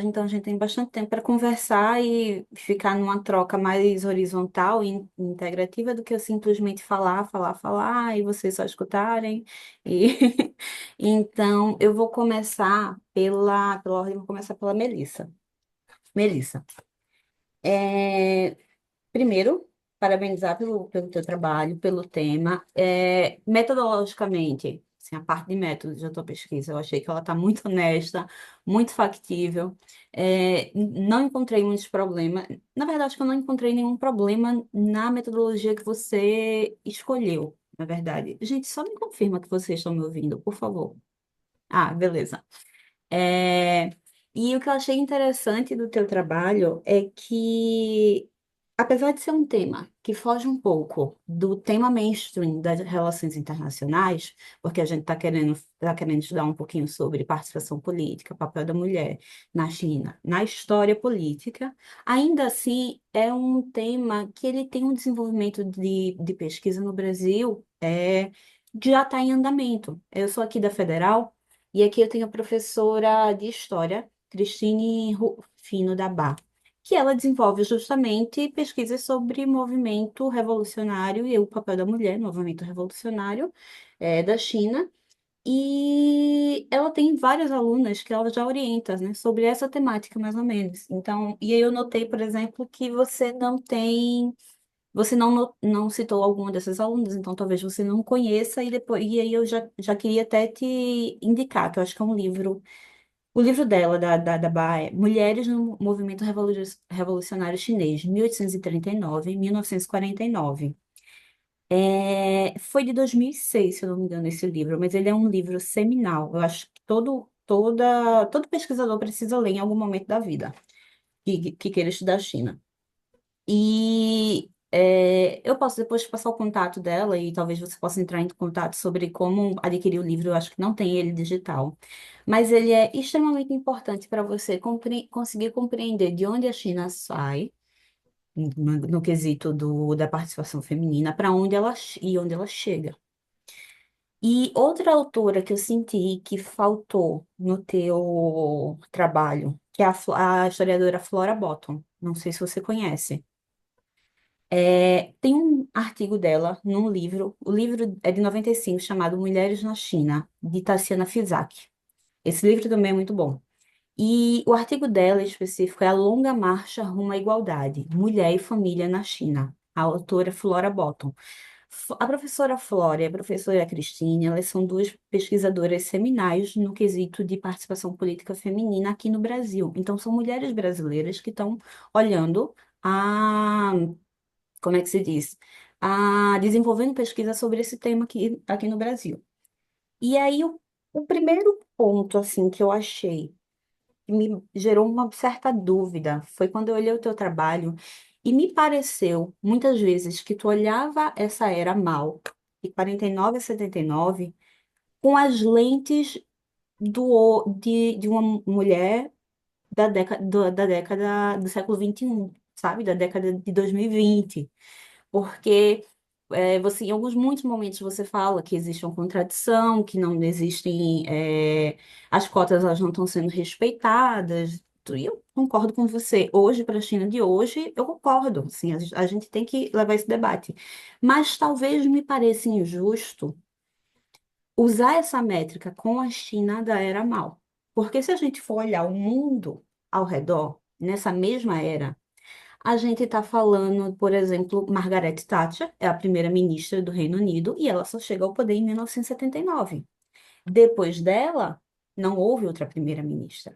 Então, a gente tem bastante tempo para conversar e ficar numa troca mais horizontal e integrativa do que eu simplesmente falar, falar, falar e vocês só escutarem. E então, eu vou começar pela ordem, vou começar pela Melissa. Melissa, é, primeiro, parabenizar pelo teu trabalho, pelo tema. Metodologicamente, assim, a parte de métodos da tua pesquisa, eu achei que ela está muito honesta, muito factível. Não encontrei muitos problemas. Na verdade, acho que eu não encontrei nenhum problema na metodologia que você escolheu, na verdade. Gente, só me confirma que vocês estão me ouvindo, por favor. Ah, beleza. É, E o que eu achei interessante do teu trabalho é que, apesar de ser um tema que foge um pouco do tema mainstream das relações internacionais, porque a gente tá querendo estudar um pouquinho sobre participação política, papel da mulher na China, na história política, ainda assim é um tema que ele tem um desenvolvimento de pesquisa no Brasil que já está em andamento. Eu sou aqui da Federal. E aqui eu tenho a professora de História, Cristine Rufino da Bar, que ela desenvolve justamente pesquisas sobre movimento revolucionário e o papel da mulher no movimento revolucionário da China. E ela tem várias alunas que ela já orienta, né, sobre essa temática, mais ou menos. Então, e aí eu notei, por exemplo, que você não citou alguma dessas alunas, então talvez você não conheça e aí eu já queria até te indicar, que eu acho que é um livro, o livro dela, da Ba, é Mulheres no Movimento Revolucionário Chinês, 1839-1949. Foi de 2006, se eu não me engano, esse livro, mas ele é um livro seminal. Eu acho que todo pesquisador precisa ler em algum momento da vida que queira estudar a China. E eu posso depois te passar o contato dela e talvez você possa entrar em contato sobre como adquirir o livro. Eu acho que não tem ele digital. Mas ele é extremamente importante para você conseguir compreender de onde a China sai, no quesito da participação feminina, para onde e onde ela chega. E outra autora que eu senti que faltou no teu trabalho, que é a historiadora Flora Bottom. Não sei se você conhece. Tem um artigo dela num livro, o livro é de 95, chamado Mulheres na China, de Tassiana Fizak. Esse livro também é muito bom. E o artigo dela em específico é A Longa Marcha Rumo à Igualdade, Mulher e Família na China. A autora é Flora Bottom. A professora Flora e a professora Cristine, elas são duas pesquisadoras seminais no quesito de participação política feminina aqui no Brasil. Então, são mulheres brasileiras que estão olhando a, como é que se diz? Desenvolvendo pesquisa sobre esse tema aqui no Brasil. E aí, o primeiro ponto, assim, que eu achei que me gerou uma certa dúvida foi quando eu olhei o teu trabalho e me pareceu, muitas vezes, que tu olhava essa era mal, de 49 a 79, com as lentes de uma mulher da década do século XXI, sabe? Da década de 2020. Porque você, em muitos momentos você fala que existe uma contradição, que não existem, as cotas elas não estão sendo respeitadas. E eu concordo com você. Hoje, para a China de hoje, eu concordo. Assim, a gente tem que levar esse debate. Mas talvez me pareça injusto usar essa métrica com a China da era mal. Porque se a gente for olhar o mundo ao redor, nessa mesma era, a gente está falando, por exemplo, Margaret Thatcher é a primeira-ministra do Reino Unido e ela só chega ao poder em 1979. Depois dela, não houve outra primeira-ministra.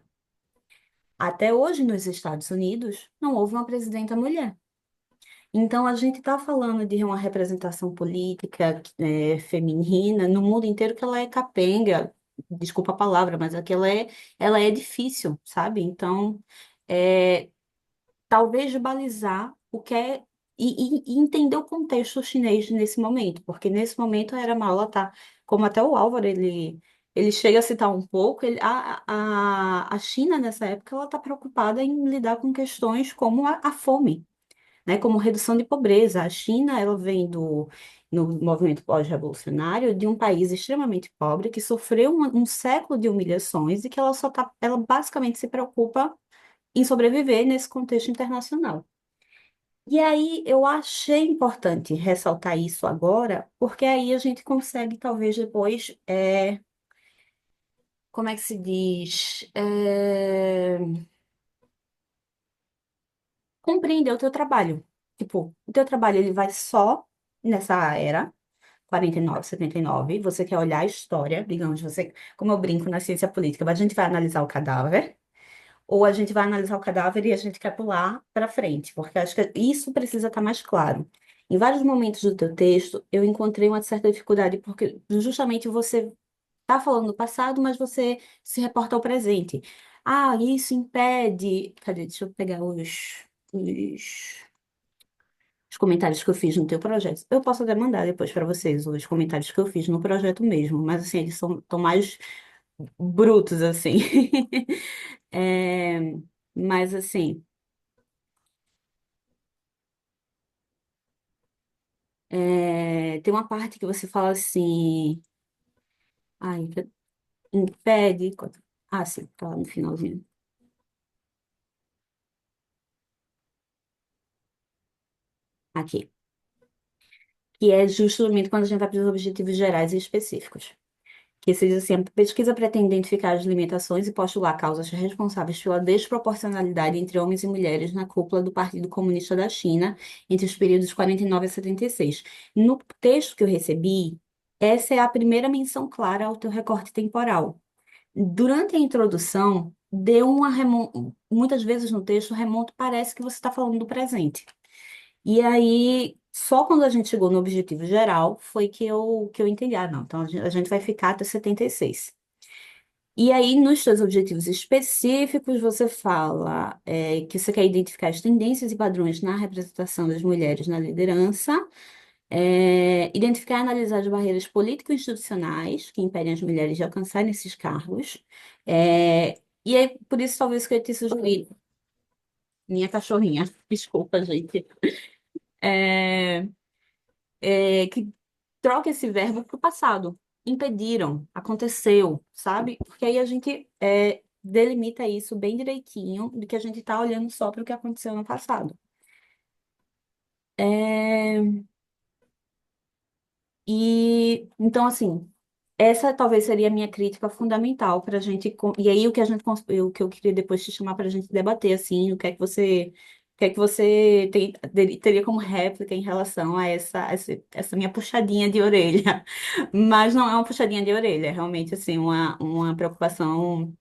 Até hoje, nos Estados Unidos, não houve uma presidenta mulher. Então, a gente está falando de uma representação política feminina no mundo inteiro que ela é capenga, desculpa a palavra, mas ela é difícil, sabe? Então, é, talvez balizar o que é e entender o contexto chinês nesse momento, porque nesse momento a era mala tá, como até o Álvaro ele chega a citar um pouco, a China nessa época ela está preocupada em lidar com questões como a fome, né, como redução de pobreza. A China ela vem no movimento pós-revolucionário de um país extremamente pobre que sofreu um século de humilhações e que ela basicamente se preocupa em sobreviver nesse contexto internacional. E aí eu achei importante ressaltar isso agora, porque aí a gente consegue talvez depois, como é que se diz, compreender o teu trabalho. Tipo, o teu trabalho ele vai só nessa era, 49, 79, você quer olhar a história, digamos, você, como eu brinco na ciência política, a gente vai analisar o cadáver, ou a gente vai analisar o cadáver e a gente quer pular para frente, porque acho que isso precisa estar mais claro. Em vários momentos do teu texto, eu encontrei uma certa dificuldade, porque justamente você está falando do passado, mas você se reporta ao presente. Ah, isso impede. Cadê? Deixa eu pegar os, os comentários que eu fiz no teu projeto. Eu posso até mandar depois para vocês os comentários que eu fiz no projeto mesmo, mas assim, eles são tão mais brutos, assim. É, mas assim. Tem uma parte que você fala assim, ai, impede. Ah, sim, tá lá no finalzinho. Aqui. Que é justamente quando a gente vai para os objetivos gerais e específicos. Que se diz assim, a pesquisa pretende identificar as limitações e postular causas responsáveis pela desproporcionalidade entre homens e mulheres na cúpula do Partido Comunista da China entre os períodos 49 a 76. No texto que eu recebi, essa é a primeira menção clara ao teu recorte temporal. Durante a introdução, muitas vezes no texto, o remonto parece que você está falando do presente. E aí, só quando a gente chegou no objetivo geral, foi que eu entendi, não, então a gente vai ficar até 76. E aí, nos seus objetivos específicos, você fala que você quer identificar as tendências e padrões na representação das mulheres na liderança, identificar e analisar as barreiras político-institucionais que impedem as mulheres de alcançarem esses cargos. E é por isso, talvez, que eu te sugeri. Minha cachorrinha, desculpa, gente. É, que troca esse verbo para o passado. Impediram, aconteceu, sabe? Porque aí a gente delimita isso bem direitinho, do que a gente está olhando só para o que aconteceu no passado. É, e então, assim, essa talvez seria a minha crítica fundamental para a gente. E aí, o que a gente, o que eu queria depois te chamar para a gente debater, assim, o que é que você teria como réplica em relação a essa minha puxadinha de orelha. Mas não é uma puxadinha de orelha, é realmente, assim, uma preocupação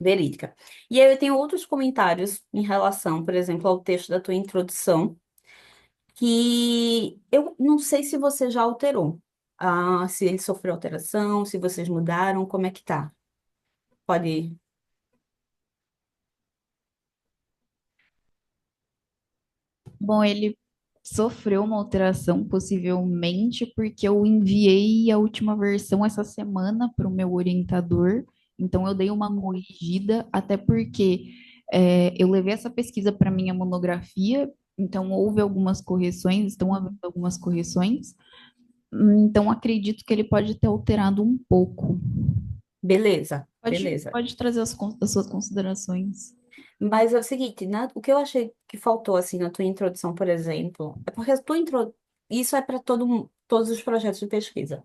verídica. E aí, eu tenho outros comentários em relação, por exemplo, ao texto da tua introdução que eu não sei se você já alterou. Ah, se ele sofreu alteração, se vocês mudaram, como é que tá? Pode. Bom, ele sofreu uma alteração, possivelmente, porque eu enviei a última versão essa semana para o meu orientador, então eu dei uma corrigida, até porque eu levei essa pesquisa para minha monografia, então houve algumas correções, estão havendo algumas correções, então acredito que ele pode ter alterado um pouco. Beleza, Pode, beleza. pode trazer as suas considerações. Mas é o seguinte, o que eu achei que faltou assim na tua introdução, por exemplo, é porque a tua isso é para todos os projetos de pesquisa.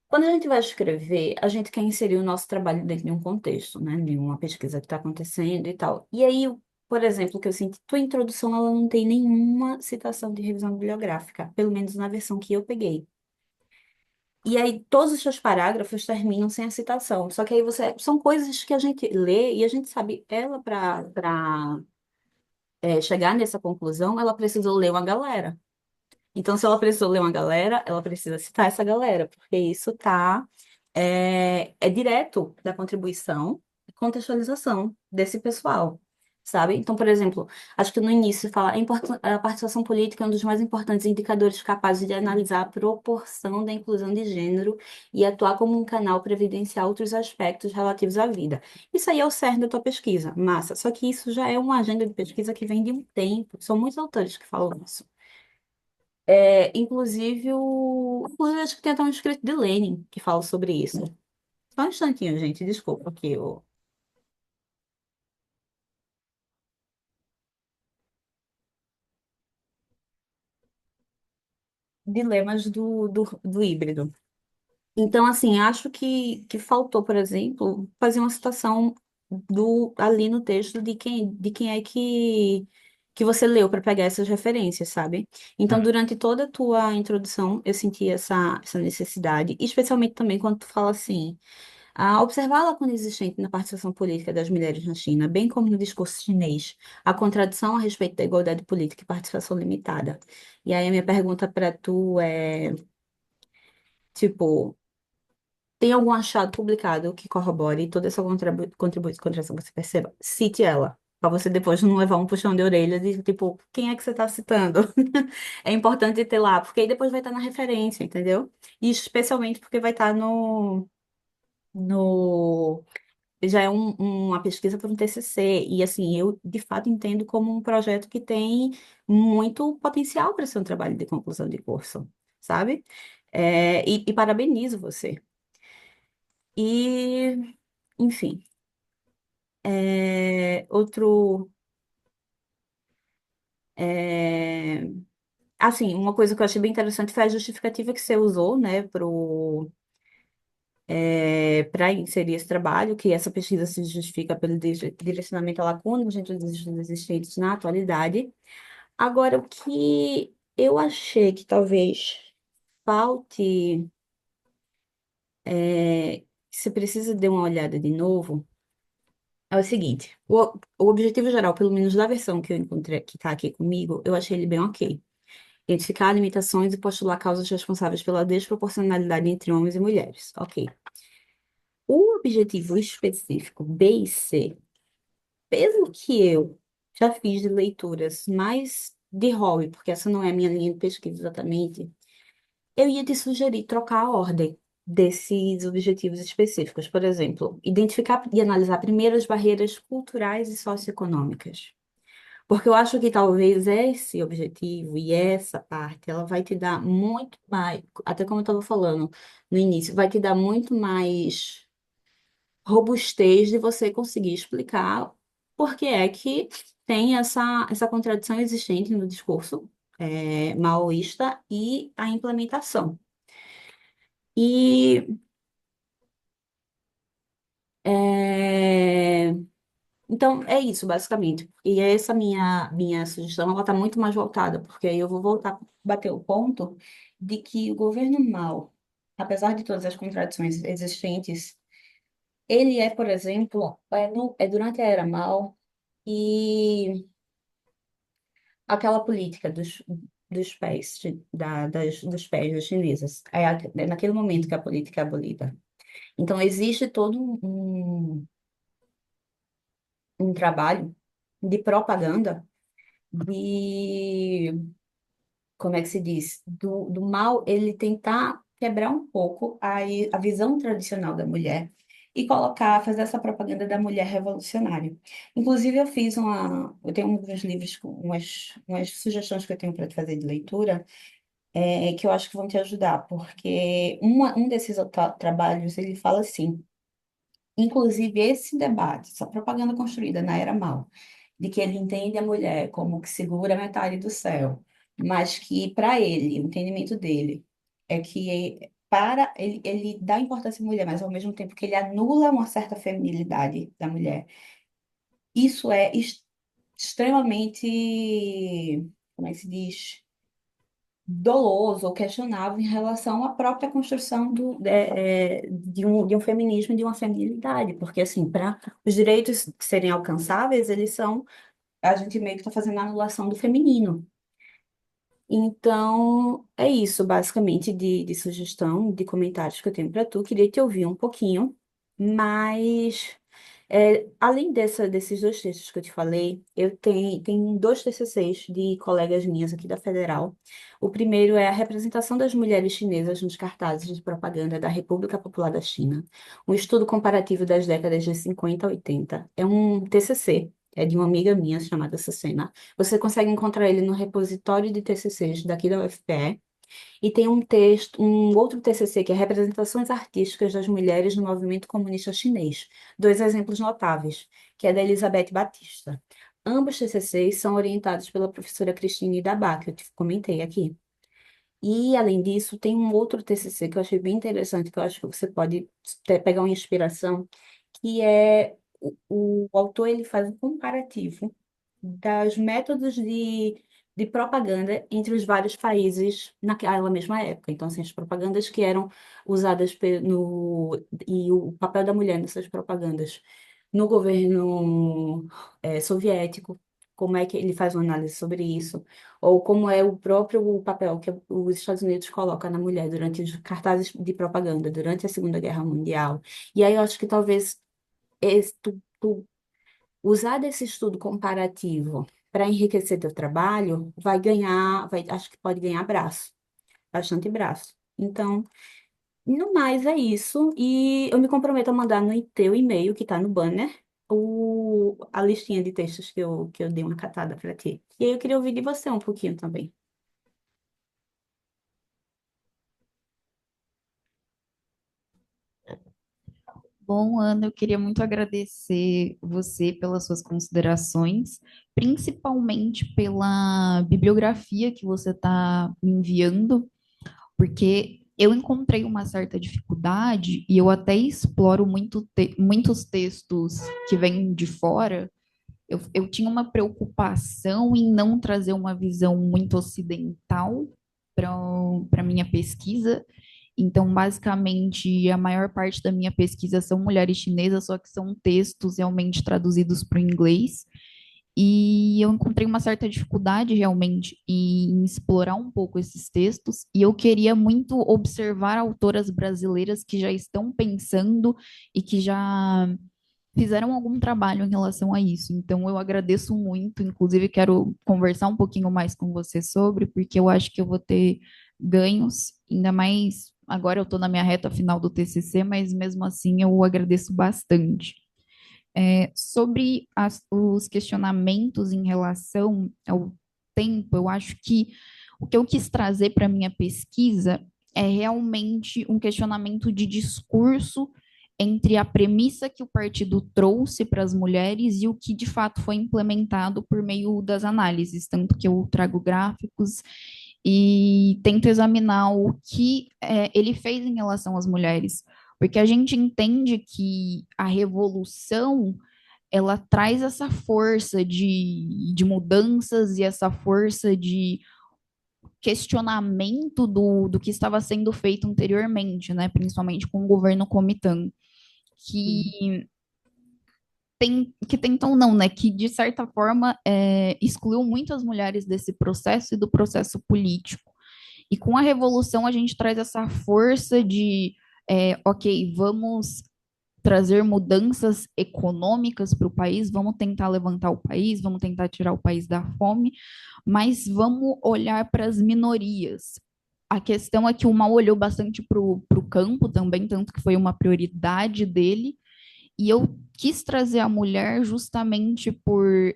Quando a gente vai escrever, a gente quer inserir o nosso trabalho dentro de um contexto, né? De uma pesquisa que está acontecendo e tal. E aí, por exemplo, o que eu senti, tua introdução, ela não tem nenhuma citação de revisão bibliográfica, pelo menos na versão que eu peguei. E aí, todos os seus parágrafos terminam sem a citação. Só que aí são coisas que a gente lê e a gente sabe, ela, para chegar nessa conclusão, ela precisou ler uma galera. Então, se ela precisou ler uma galera, ela precisa citar essa galera, porque isso é direto da contribuição e contextualização desse pessoal, sabe? Então, por exemplo, acho que no início fala a participação política é um dos mais importantes indicadores capazes de analisar a proporção da inclusão de gênero e atuar como um canal para evidenciar outros aspectos relativos à vida. Isso aí é o cerne da tua pesquisa, massa. Só que isso já é uma agenda de pesquisa que vem de um tempo. São muitos autores que falam isso. Inclusive, acho que tem até um escrito de Lenin que fala sobre isso. Só um instantinho, gente, desculpa aqui o dilemas do híbrido. Então, assim, acho que faltou, por exemplo, fazer uma citação ali no texto de quem é que você leu para pegar essas referências, sabe? Então, Ah, durante toda a tua introdução, eu senti essa necessidade, especialmente também quando tu fala assim. A observar a lacuna existente na participação política das mulheres na China, bem como no discurso chinês, a contradição a respeito da igualdade política e participação limitada. E aí a minha pergunta para tu é, tipo, tem algum achado publicado que corrobore toda essa contribuição que você perceba? Cite ela, para você depois não levar um puxão de orelha de, tipo, quem é que você está citando? É importante ter lá, porque aí depois vai estar na referência, entendeu? E especialmente porque vai estar no já é uma pesquisa para um TCC, e assim, eu de fato entendo como um projeto que tem muito potencial para ser um trabalho de conclusão de curso, sabe? E parabenizo você. E, enfim, outro. é, assim, uma coisa que eu achei bem interessante foi a justificativa que você usou, né, para inserir esse trabalho, que essa pesquisa se justifica pelo direcionamento à lacuna entre os estudos existentes na atualidade. Agora, o que eu achei que talvez falte, que você precisa dar uma olhada de novo, é o seguinte: o objetivo geral, pelo menos da versão que eu encontrei, que está aqui comigo, eu achei ele bem ok. Identificar limitações e postular causas responsáveis pela desproporcionalidade entre homens e mulheres. Ok. O objetivo específico, B e C, pelo que eu já fiz de leituras mais de hobby, porque essa não é a minha linha de pesquisa exatamente, eu ia te sugerir trocar a ordem desses objetivos específicos. Por exemplo, identificar e analisar primeiro as barreiras culturais e socioeconômicas. Porque eu acho que talvez esse objetivo e essa parte, ela vai te dar muito mais, até como eu estava falando no início, vai te dar muito mais. robustez de você conseguir explicar por que é que tem essa contradição existente no discurso maoísta e a implementação. E é, então é isso, basicamente. E essa minha sugestão, ela está muito mais voltada, porque aí eu vou voltar a bater o ponto de que o governo Mao, apesar de todas as contradições existentes, ele é, por exemplo, durante a era Mao e aquela política dos pés, dos pés das chinesas. É naquele momento que a política é abolida. Então, existe todo um trabalho de propaganda, de, como é que se diz? Do mal, ele tentar quebrar um pouco a visão tradicional da mulher e fazer essa propaganda da mulher revolucionária. Inclusive, eu tenho alguns livros com umas sugestões que eu tenho para te fazer de leitura, que eu acho que vão te ajudar, porque um desses trabalhos, ele fala assim, inclusive esse debate, essa propaganda construída na era Mao, de que ele entende a mulher como que segura metade do céu, mas que para ele, o entendimento dele é que ele dá importância à mulher, mas ao mesmo tempo que ele anula uma certa feminilidade da mulher. Isso é extremamente, como é que se diz? Doloso ou questionável em relação à própria construção de um feminismo e de uma feminilidade, porque, assim, para os direitos serem alcançáveis, a gente meio que está fazendo a anulação do feminino. Então, é isso, basicamente, de sugestão, de comentários que eu tenho para tu. Queria te ouvir um pouquinho, mas, além desses dois textos que eu te falei, tenho dois TCCs de colegas minhas aqui da Federal. O primeiro é a representação das mulheres chinesas nos cartazes de propaganda da República Popular da China, um estudo comparativo das décadas de 50 a 80. É um TCC. É de uma amiga minha chamada Sucena. Você consegue encontrar ele no repositório de TCCs daqui da UFPE. E tem um outro TCC que é Representações Artísticas das Mulheres no Movimento Comunista Chinês. Dois exemplos notáveis, que é da Elizabeth Batista. Ambos TCCs são orientados pela professora Cristine Idabá, que eu te comentei aqui. E, além disso, tem um outro TCC que eu achei bem interessante, que eu acho que você pode pegar uma inspiração, que é o autor ele faz um comparativo dos métodos de propaganda entre os vários países naquela mesma época. Então, assim, as propagandas que eram usadas e o papel da mulher nessas propagandas no governo soviético, como é que ele faz uma análise sobre isso, ou como é o próprio papel que os Estados Unidos colocam na mulher durante os cartazes de propaganda, durante a Segunda Guerra Mundial. E aí eu acho que talvez tu usar desse estudo comparativo para enriquecer teu trabalho, acho que pode ganhar braço, bastante braço. Então, no mais é isso. E eu me comprometo a mandar no teu e-mail, que está no banner, a listinha de textos que eu dei uma catada para ti. E aí eu queria ouvir de você um pouquinho também. Bom, Ana, eu queria muito agradecer você pelas suas considerações, principalmente pela bibliografia que você está me enviando, porque eu encontrei uma certa dificuldade e eu até exploro muitos textos que vêm de fora. Eu tinha uma preocupação em não trazer uma visão muito ocidental para minha pesquisa. Então, basicamente, a maior parte da minha pesquisa são mulheres chinesas, só que são textos realmente traduzidos para o inglês. E eu encontrei uma certa dificuldade realmente em explorar um pouco esses textos, e eu queria muito observar autoras brasileiras que já estão pensando e que já fizeram algum trabalho em relação a isso. Então, eu agradeço muito, inclusive quero conversar um pouquinho mais com você sobre, porque eu acho que eu vou ter ganhos, ainda mais agora eu estou na minha reta final do TCC, mas mesmo assim eu agradeço bastante. Sobre os questionamentos em relação ao tempo, eu acho que o que eu quis trazer para a minha pesquisa é realmente um questionamento de discurso entre a premissa que o partido trouxe para as mulheres e o que de fato foi implementado por meio das análises, tanto que eu trago gráficos e tento examinar o que ele fez em relação às mulheres, porque a gente entende que a revolução ela traz essa força de mudanças e essa força de questionamento do que estava sendo feito anteriormente, né? Principalmente com o governo Comitã, Sim. que que tentam não, né? Que de certa forma excluiu muito as mulheres desse processo e do processo político. E com a revolução a gente traz essa força de, ok, vamos trazer mudanças econômicas para o país, vamos tentar levantar o país, vamos tentar tirar o país da fome, mas vamos olhar para as minorias. A questão é que o Mao olhou bastante para o campo também, tanto que foi uma prioridade dele, e eu quis trazer a mulher justamente por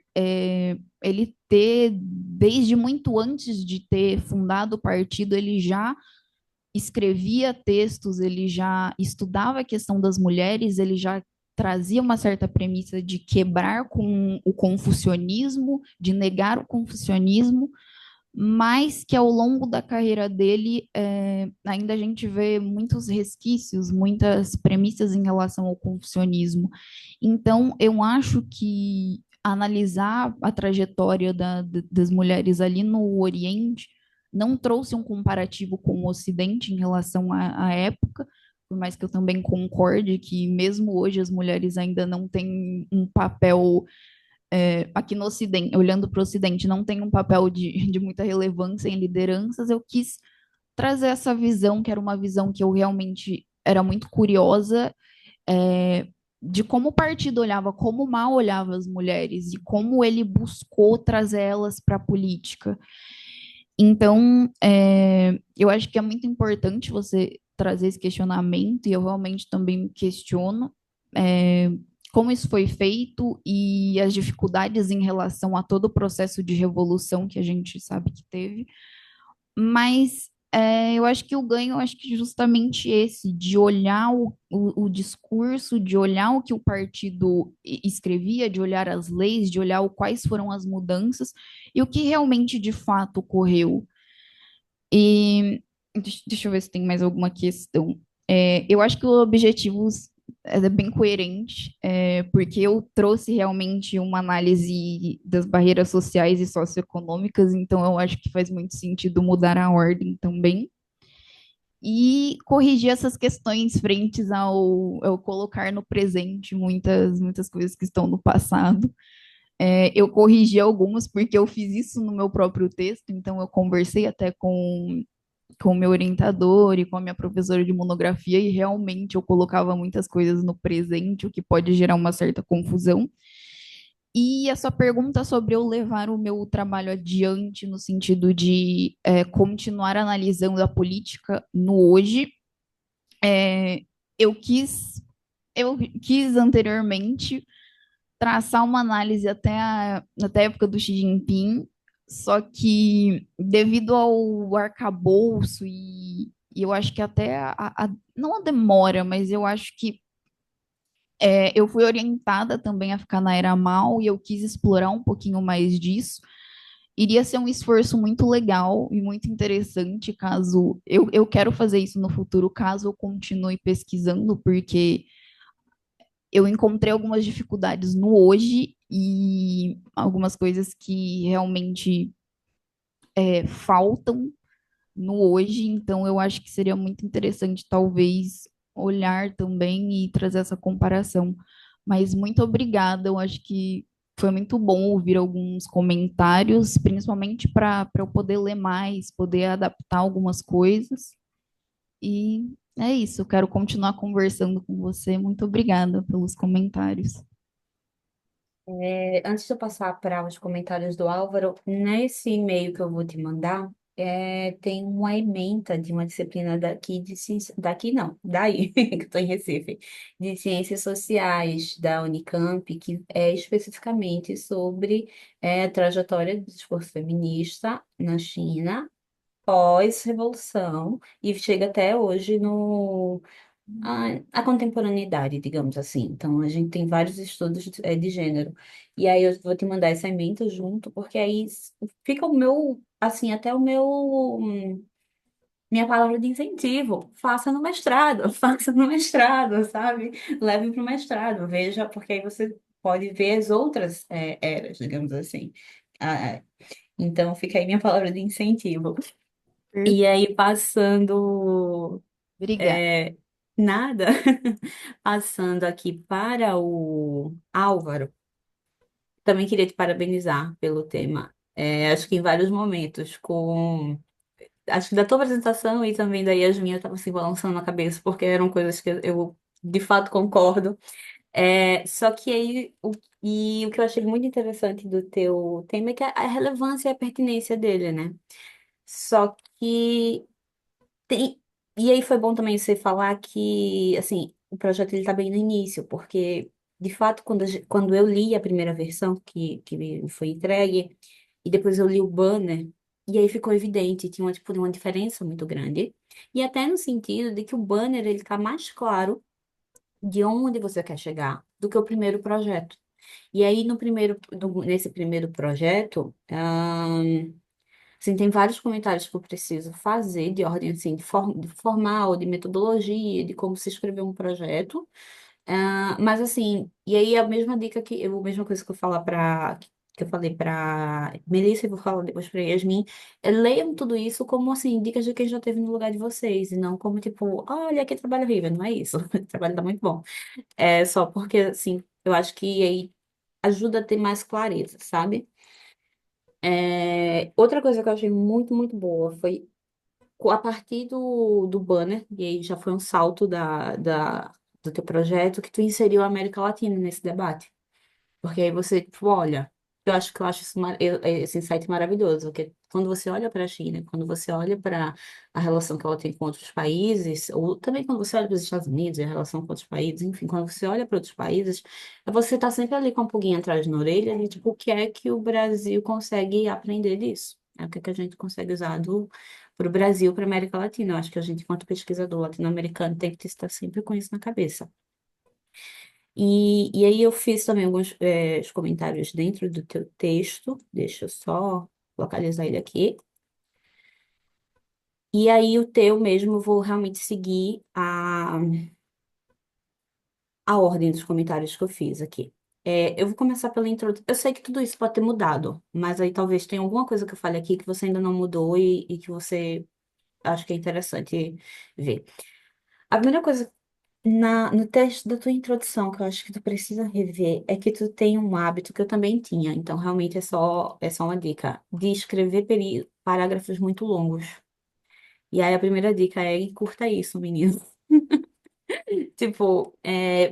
ele ter, desde muito antes de ter fundado o partido, ele já escrevia textos, ele já estudava a questão das mulheres, ele já trazia uma certa premissa de quebrar com o confucionismo, de negar o confucionismo, mas que ao longo da carreira dele ainda a gente vê muitos resquícios, muitas premissas em relação ao confucionismo. Então, eu acho que analisar a trajetória das mulheres ali no Oriente não trouxe um comparativo com o Ocidente em relação à época, por mais que eu também concorde que mesmo hoje as mulheres ainda não têm um papel aqui no Ocidente, olhando para o Ocidente, não tem um papel de muita relevância em lideranças, eu quis trazer essa visão, que era uma visão que eu realmente era muito curiosa, de como o partido olhava, como o Mao olhava as mulheres e como ele buscou trazer elas para a política. Então, eu acho que é muito importante você trazer esse questionamento, e eu realmente também me questiono é, como isso foi feito e as dificuldades em relação a todo o processo de revolução que a gente sabe que teve. Mas eu acho que o ganho, eu acho que justamente esse, de olhar o discurso, de olhar o que o partido escrevia, de olhar as leis, de olhar quais foram as mudanças e o que realmente de fato ocorreu. E deixa eu ver se tem mais alguma questão. Eu acho que o objetivo é bem coerente, porque eu trouxe realmente uma análise das barreiras sociais e socioeconômicas, então eu acho que faz muito sentido mudar a ordem também. E corrigir essas questões frentes ao colocar no presente muitas coisas que estão no passado. Eu corrigi algumas porque eu fiz isso no meu próprio texto, então eu conversei até com o meu orientador e com a minha professora de monografia, e realmente eu colocava muitas coisas no presente, o que pode gerar uma certa confusão. E a sua pergunta sobre eu levar o meu trabalho adiante no sentido de continuar analisando a política no hoje, é, eu quis eu quis anteriormente traçar uma análise até a época do Xi Jinping, só que devido ao arcabouço e eu acho que até não a demora, mas eu acho que eu fui orientada também a ficar na era Mao e eu quis explorar um pouquinho mais disso. Iria ser um esforço muito legal e muito interessante caso eu quero fazer isso no futuro, caso eu continue pesquisando, porque eu encontrei algumas dificuldades no hoje e algumas coisas que realmente faltam no hoje, então eu acho que seria muito interessante, talvez, olhar também e trazer essa comparação. Mas muito obrigada, eu acho que foi muito bom ouvir alguns comentários, principalmente para eu poder ler mais, poder adaptar algumas coisas. E é isso, eu quero continuar conversando com você. Muito obrigada pelos comentários. Antes de eu passar para os comentários do Álvaro, nesse e-mail que eu vou te mandar, tem uma ementa de uma disciplina daqui de ciência, daqui não, daí, que estou em Recife, de ciências sociais da Unicamp, que é especificamente sobre a trajetória do discurso feminista na China pós-revolução e chega até hoje a contemporaneidade, digamos assim. Então, a gente tem vários estudos de gênero. E aí eu vou te mandar essa ementa junto, porque aí fica o meu, assim, até o meu, minha palavra de incentivo. Faça no mestrado, faça no mestrado, sabe? Leve para o mestrado, veja, porque aí você pode ver as outras eras, digamos assim. Ah, então, fica aí minha palavra de incentivo. E aí, passando. Obrigada. É, nada. Passando aqui para o Álvaro, também queria te parabenizar pelo tema. Acho que em vários momentos, acho que da tua apresentação e também da Yasmin, eu estava se balançando na cabeça, porque eram coisas que eu de fato concordo. Só que aí, o que eu achei muito interessante do teu tema é que a relevância e a pertinência dele, né? Só que tem, e aí foi bom também você falar que, assim, o projeto ele tá bem no início, porque, de fato, quando eu li a primeira versão que me foi entregue, e depois eu li o banner, e aí ficou evidente, tinha tipo, uma diferença muito grande, e até no sentido de que o banner, ele tá mais claro de onde você quer chegar do que o primeiro projeto. E aí, nesse primeiro projeto, assim, tem vários comentários que eu preciso fazer de ordem assim, de formal, de metodologia, de como se escrever um projeto. Mas assim, e aí a mesma dica a mesma coisa que eu falar para que eu falei para Melissa e vou falar depois para Yasmin, leiam tudo isso como assim, dicas de quem já esteve no lugar de vocês, e não como tipo, olha, que trabalho horrível, não é isso. O trabalho tá muito bom. É só porque assim, eu acho que aí ajuda a ter mais clareza, sabe? Outra coisa que eu achei muito, muito boa foi a partir do banner, e aí já foi um salto do teu projeto, que tu inseriu a América Latina nesse debate. Porque aí você, tipo, olha, eu acho esse insight maravilhoso, porque quando você olha para a China, quando você olha para a relação que ela tem com outros países, ou também quando você olha para os Estados Unidos e a relação com outros países, enfim, quando você olha para outros países, você tá sempre ali com um pouquinho atrás na orelha, de tipo, o que é que o Brasil consegue aprender disso? O que é que a gente consegue usar para o Brasil, para a América Latina? Eu acho que a gente, enquanto pesquisador latino-americano, tem que estar sempre com isso na cabeça. E aí eu fiz também alguns os comentários dentro do teu texto, deixa eu só localizar ele aqui. E aí o teu mesmo, eu vou realmente seguir a ordem dos comentários que eu fiz aqui. Eu vou começar pela introdução. Eu sei que tudo isso pode ter mudado, mas aí talvez tenha alguma coisa que eu falei aqui que você ainda não mudou e que você acha que é interessante ver. A primeira coisa no teste da tua introdução, que eu acho que tu precisa rever, é que tu tem um hábito que eu também tinha. Então, realmente é só uma dica, de escrever parágrafos muito longos. E aí, a primeira dica é encurta isso, menino. Tipo,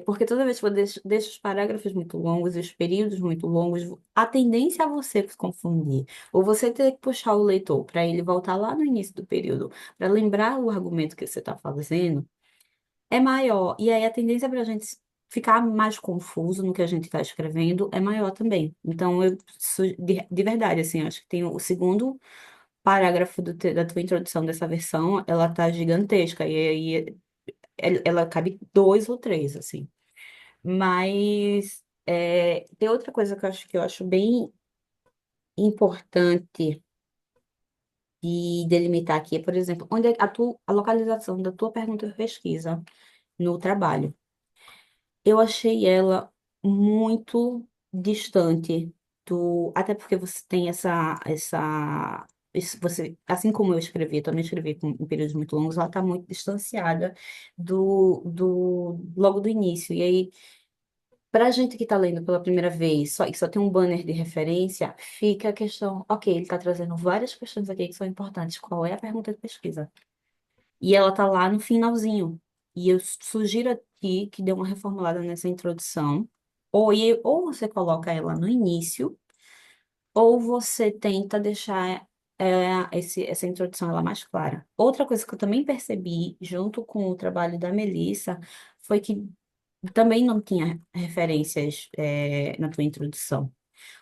porque toda vez que eu deixo os parágrafos muito longos e os períodos muito longos, a tendência é você se confundir. Ou você ter que puxar o leitor para ele voltar lá no início do período, para lembrar o argumento que você está fazendo é maior. E aí a tendência para a gente ficar mais confuso no que a gente está escrevendo é maior também. Então, de verdade, assim, acho que tem o segundo parágrafo da tua introdução dessa versão, ela tá gigantesca. E aí ela cabe dois ou três, assim. Mas tem outra coisa que eu acho bem importante de delimitar aqui, é, por exemplo, onde é a localização da tua pergunta de pesquisa no trabalho. Eu achei ela muito distante até porque você tem você, assim como eu escrevi, eu também escrevi em períodos muito longos, ela está muito distanciada logo do início. E aí, para a gente que está lendo pela primeira vez, e só tem um banner de referência, fica a questão, ok, ele está trazendo várias questões aqui que são importantes. Qual é a pergunta de pesquisa? E ela tá lá no finalzinho. E eu sugiro a ti que dê uma reformulada nessa introdução. Ou você coloca ela no início, ou você tenta deixar essa introdução ela mais clara. Outra coisa que eu também percebi, junto com o trabalho da Melissa, foi que também não tinha referências na tua introdução.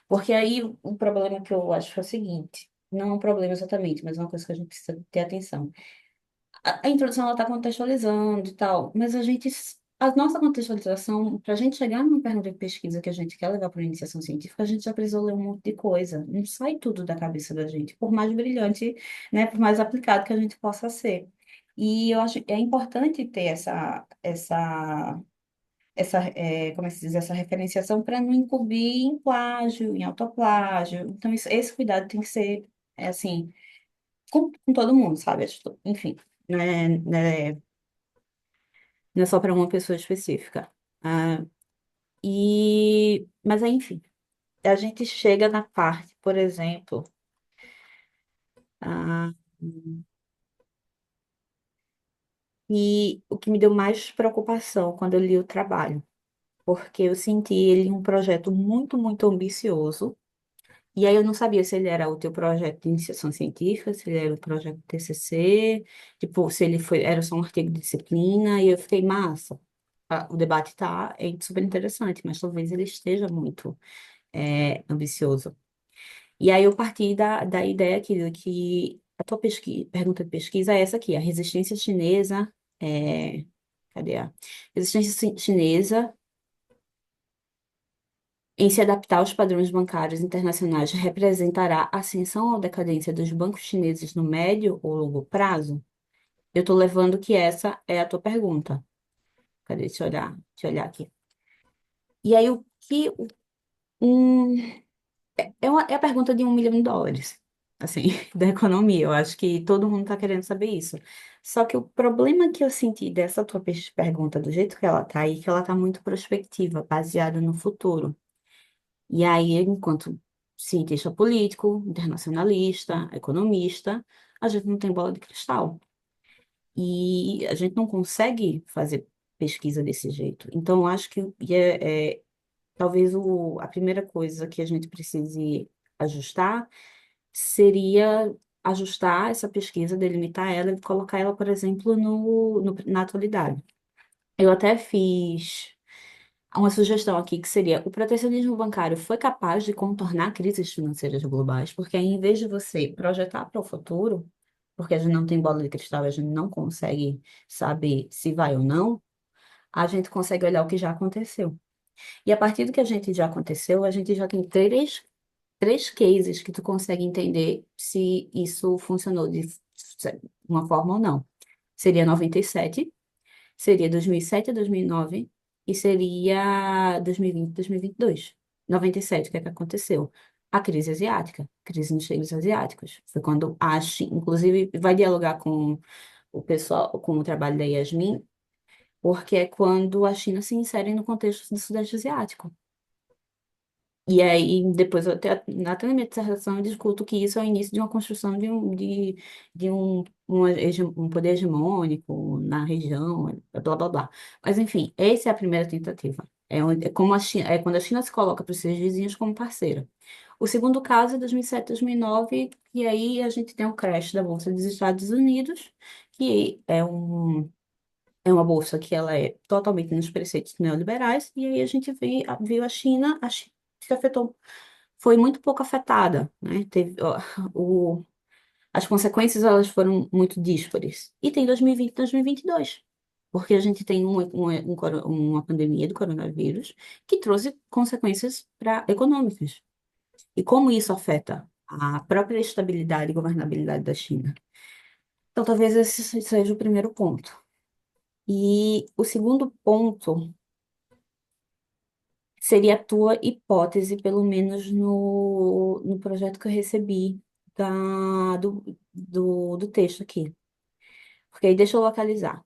Porque aí o problema que eu acho é o seguinte, não é um problema exatamente, mas é uma coisa que a gente precisa ter atenção. a introdução ela está contextualizando e tal, mas a nossa contextualização, para a gente chegar numa pergunta de pesquisa que a gente quer levar para a iniciação científica, a gente já precisou ler um monte de coisa. Não sai tudo da cabeça da gente, por mais brilhante, né, por mais aplicado que a gente possa ser. E eu acho que é importante ter como é que se diz, essa referenciação para não incumbir em plágio, em autoplágio. Então, esse cuidado tem que ser, assim, com todo mundo, sabe? Enfim, não é só para uma pessoa específica. Ah, mas aí, enfim, a gente chega na parte, por exemplo, ah, e o que me deu mais preocupação quando eu li o trabalho, porque eu senti ele um projeto muito, muito ambicioso. E aí eu não sabia se ele era o teu projeto de iniciação científica, se ele era o projeto de TCC, tipo, se ele era só um artigo de disciplina, e eu fiquei, massa, o debate é super interessante, mas talvez ele esteja muito ambicioso. E aí eu parti da ideia aqui, de que a tua pergunta de pesquisa é essa aqui, a resistência chinesa, cadê a resistência chinesa em se adaptar aos padrões bancários internacionais representará ascensão ou decadência dos bancos chineses no médio ou longo prazo? Eu estou levando que essa é a tua pergunta. Cadê? Deixa eu olhar aqui. E aí, um, é a pergunta de US$ 1 milhão, assim, da economia. Eu acho que todo mundo está querendo saber isso. Só que o problema que eu senti dessa tua pergunta, do jeito que ela está aí, que ela está muito prospectiva, baseada no futuro. E aí, enquanto cientista político, internacionalista, economista, a gente não tem bola de cristal. E a gente não consegue fazer pesquisa desse jeito. Então, eu acho que talvez a primeira coisa que a gente precise ajustar seria ajustar essa pesquisa, delimitar ela e colocar ela, por exemplo, na atualidade. Eu até fiz uma sugestão aqui que seria: o protecionismo bancário foi capaz de contornar crises financeiras globais, porque aí, em vez de você projetar para o futuro, porque a gente não tem bola de cristal, a gente não consegue saber se vai ou não, a gente consegue olhar o que já aconteceu. E a partir do que a gente já aconteceu, a gente já tem três cases que tu consegue entender se isso funcionou de uma forma ou não. Seria 97, seria 2007 a 2009 e seria 2020 a 2022. 97, o que é que aconteceu? A crise asiática, crise nos países asiáticos. Foi quando a China, inclusive, vai dialogar com o pessoal, com o trabalho da Yasmin, porque é quando a China se insere no contexto do Sudeste Asiático. E aí, depois, até na minha dissertação, eu discuto que isso é o início de uma construção de um poder hegemônico na região, blá, blá, blá. Mas, enfim, essa é a primeira tentativa. É quando a China se coloca para os seus vizinhos como parceira. O segundo caso é 2007, 2009, e aí a gente tem o crash da Bolsa dos Estados Unidos, que é uma bolsa que ela é totalmente nos preceitos neoliberais, e aí a gente viu a China se afetou, foi muito pouco afetada, né? O, as consequências elas foram muito díspares. E tem 2020 e 2022, porque a gente tem uma pandemia do coronavírus que trouxe consequências econômicas. E como isso afeta a própria estabilidade e governabilidade da China. Então, talvez esse seja o primeiro ponto. E o segundo ponto seria a tua hipótese, pelo menos no projeto que eu recebi do texto aqui. Porque aí deixa eu localizar.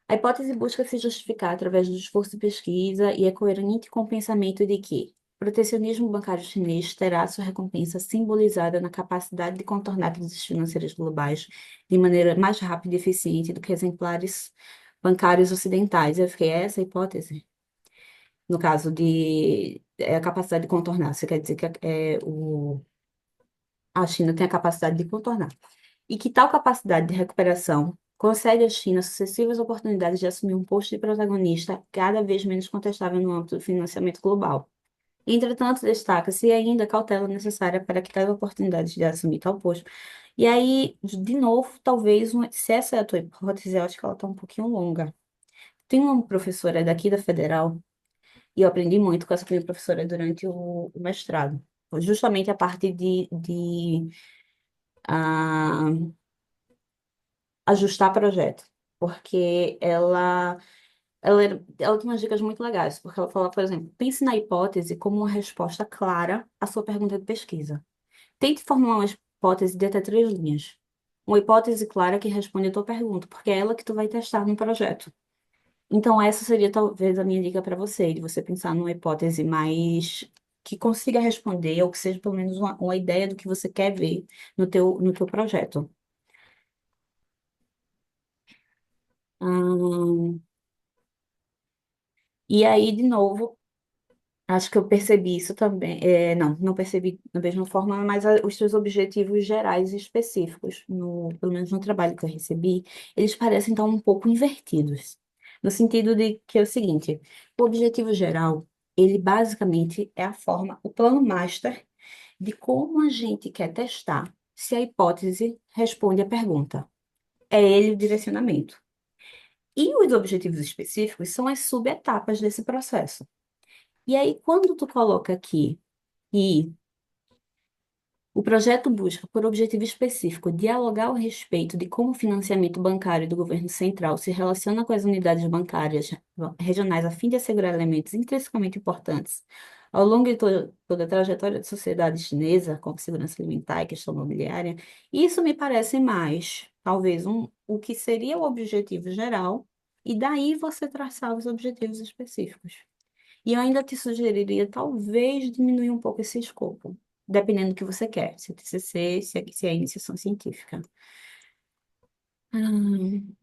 A hipótese busca se justificar através do esforço de pesquisa e é coerente com o pensamento de que o protecionismo bancário chinês terá sua recompensa simbolizada na capacidade de contornar crises financeiras globais de maneira mais rápida e eficiente do que exemplares bancários ocidentais. Eu fiquei, essa hipótese? No caso a capacidade de contornar, você quer dizer que a China tem a capacidade de contornar. E que tal capacidade de recuperação concede à China sucessivas oportunidades de assumir um posto de protagonista cada vez menos contestável no âmbito do financiamento global. Entretanto, destaca-se ainda a cautela necessária para que tais oportunidades de assumir tal posto. E aí, de novo, talvez, se essa é a tua hipótese, eu acho que ela está um pouquinho longa. Tem uma professora daqui da Federal, e eu aprendi muito com essa minha professora durante o mestrado. Justamente a parte de ah, ajustar projeto. Porque ela tem umas dicas muito legais. Porque ela fala, por exemplo, pense na hipótese como uma resposta clara à sua pergunta de pesquisa. Tente formular uma hipótese de até 3 linhas. Uma hipótese clara que responde a tua pergunta, porque é ela que tu vai testar no projeto. Então, essa seria talvez a minha dica para você, de você pensar numa hipótese mais que consiga responder, ou que seja pelo menos uma ideia do que você quer ver no teu projeto. Hum, e aí, de novo, acho que eu percebi isso também. Não percebi da mesma forma, mas os seus objetivos gerais e específicos, pelo menos no trabalho que eu recebi, eles parecem estar um pouco invertidos. No sentido de que é o seguinte, o objetivo geral, ele basicamente é a forma, o plano master de como a gente quer testar se a hipótese responde à pergunta. É ele o direcionamento. E os objetivos específicos são as subetapas desse processo. E aí, quando tu coloca aqui e o projeto busca, por objetivo específico, dialogar a respeito de como o financiamento bancário do governo central se relaciona com as unidades bancárias regionais a fim de assegurar elementos intrinsecamente importantes ao longo de toda a trajetória da sociedade chinesa, como segurança alimentar e questão imobiliária. Isso me parece mais, talvez, o que seria o objetivo geral, e daí você traçar os objetivos específicos. E eu ainda te sugeriria, talvez, diminuir um pouco esse escopo, dependendo do que você quer, se é TCC, se é iniciação científica. Hum.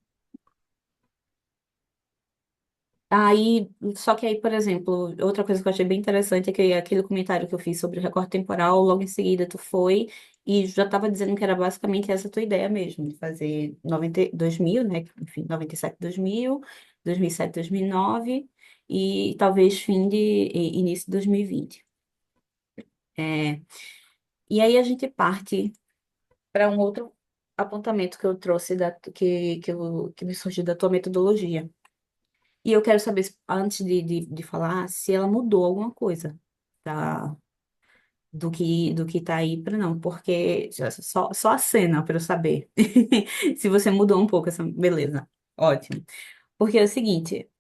Só que aí, por exemplo, outra coisa que eu achei bem interessante é que aquele comentário que eu fiz sobre o recorte temporal, logo em seguida tu foi e já estava dizendo que era basicamente essa tua ideia mesmo, de fazer 2000, né? Enfim, 97, 2000, 2007, 2009 e talvez início de 2020. É, e aí a gente parte para um outro apontamento que eu trouxe que me surgiu da tua metodologia. E eu quero saber, antes de falar, se ela mudou alguma coisa da, do que tá aí para não, porque só a cena para eu saber se você mudou um pouco essa beleza. Ótimo. Porque é o seguinte,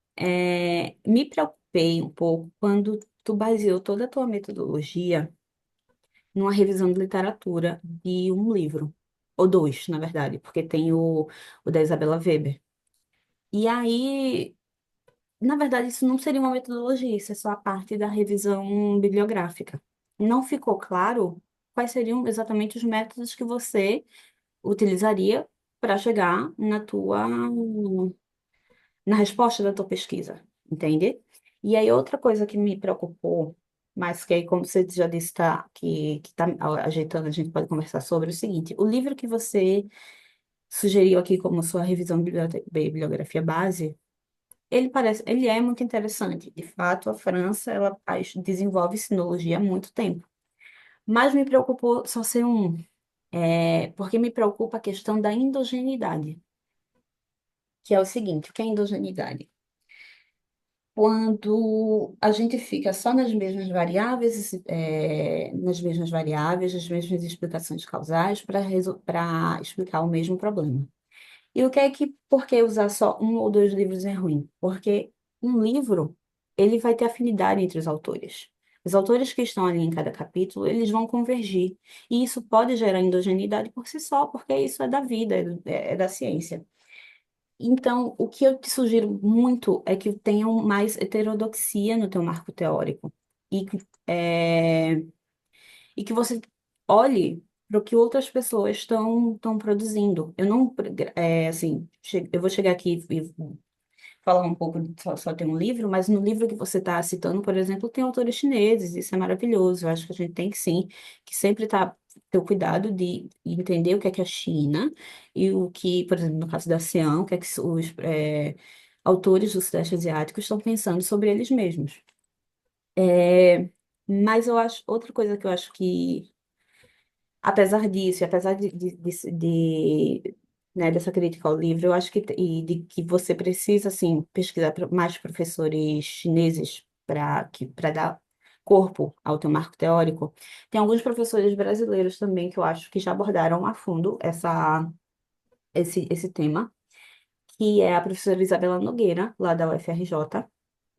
me preocupei um pouco quando tu baseou toda a tua metodologia numa revisão de literatura de um livro, ou dois, na verdade, porque tem o da Isabella Weber. E aí, na verdade, isso não seria uma metodologia, isso é só a parte da revisão bibliográfica. Não ficou claro quais seriam exatamente os métodos que você utilizaria para chegar na resposta da tua pesquisa, entende? E aí, outra coisa que me preocupou, mas que aí, como você já disse, que tá ajeitando, a gente pode conversar sobre é o seguinte: o livro que você sugeriu aqui como sua revisão de bibliografia base, ele é muito interessante. De fato, a França, ela desenvolve sinologia há muito tempo. Mas me preocupou só ser porque me preocupa a questão da endogeneidade, que é o seguinte: o que é endogeneidade? Quando a gente fica só nas mesmas explicações causais para explicar o mesmo problema. E por que usar só um ou dois livros é ruim? Porque um livro, ele vai ter afinidade entre os autores. Os autores que estão ali em cada capítulo, eles vão convergir. E isso pode gerar endogeneidade por si só, porque isso é da vida, é da ciência. Então, o que eu te sugiro muito é que tenham mais heterodoxia no teu marco teórico e e que você olhe para o que outras pessoas estão produzindo. Eu não, assim, eu vou chegar aqui e falar um pouco, só tem um livro, mas no livro que você está citando, por exemplo, tem autores chineses, isso é maravilhoso. Eu acho que a gente tem que sim, que sempre ter o cuidado de entender o que é a China e o que, por exemplo, no caso da ASEAN, o que é que os autores do Sudeste Asiático estão pensando sobre eles mesmos. Mas eu acho, outra coisa que eu acho que, apesar disso, e apesar né, dessa crítica ao livro, eu acho que, e de que você precisa, assim, pesquisar mais professores chineses para dar corpo ao teu marco teórico. Tem alguns professores brasileiros também que eu acho que já abordaram a fundo esse tema, que é a professora Isabela Nogueira, lá da UFRJ,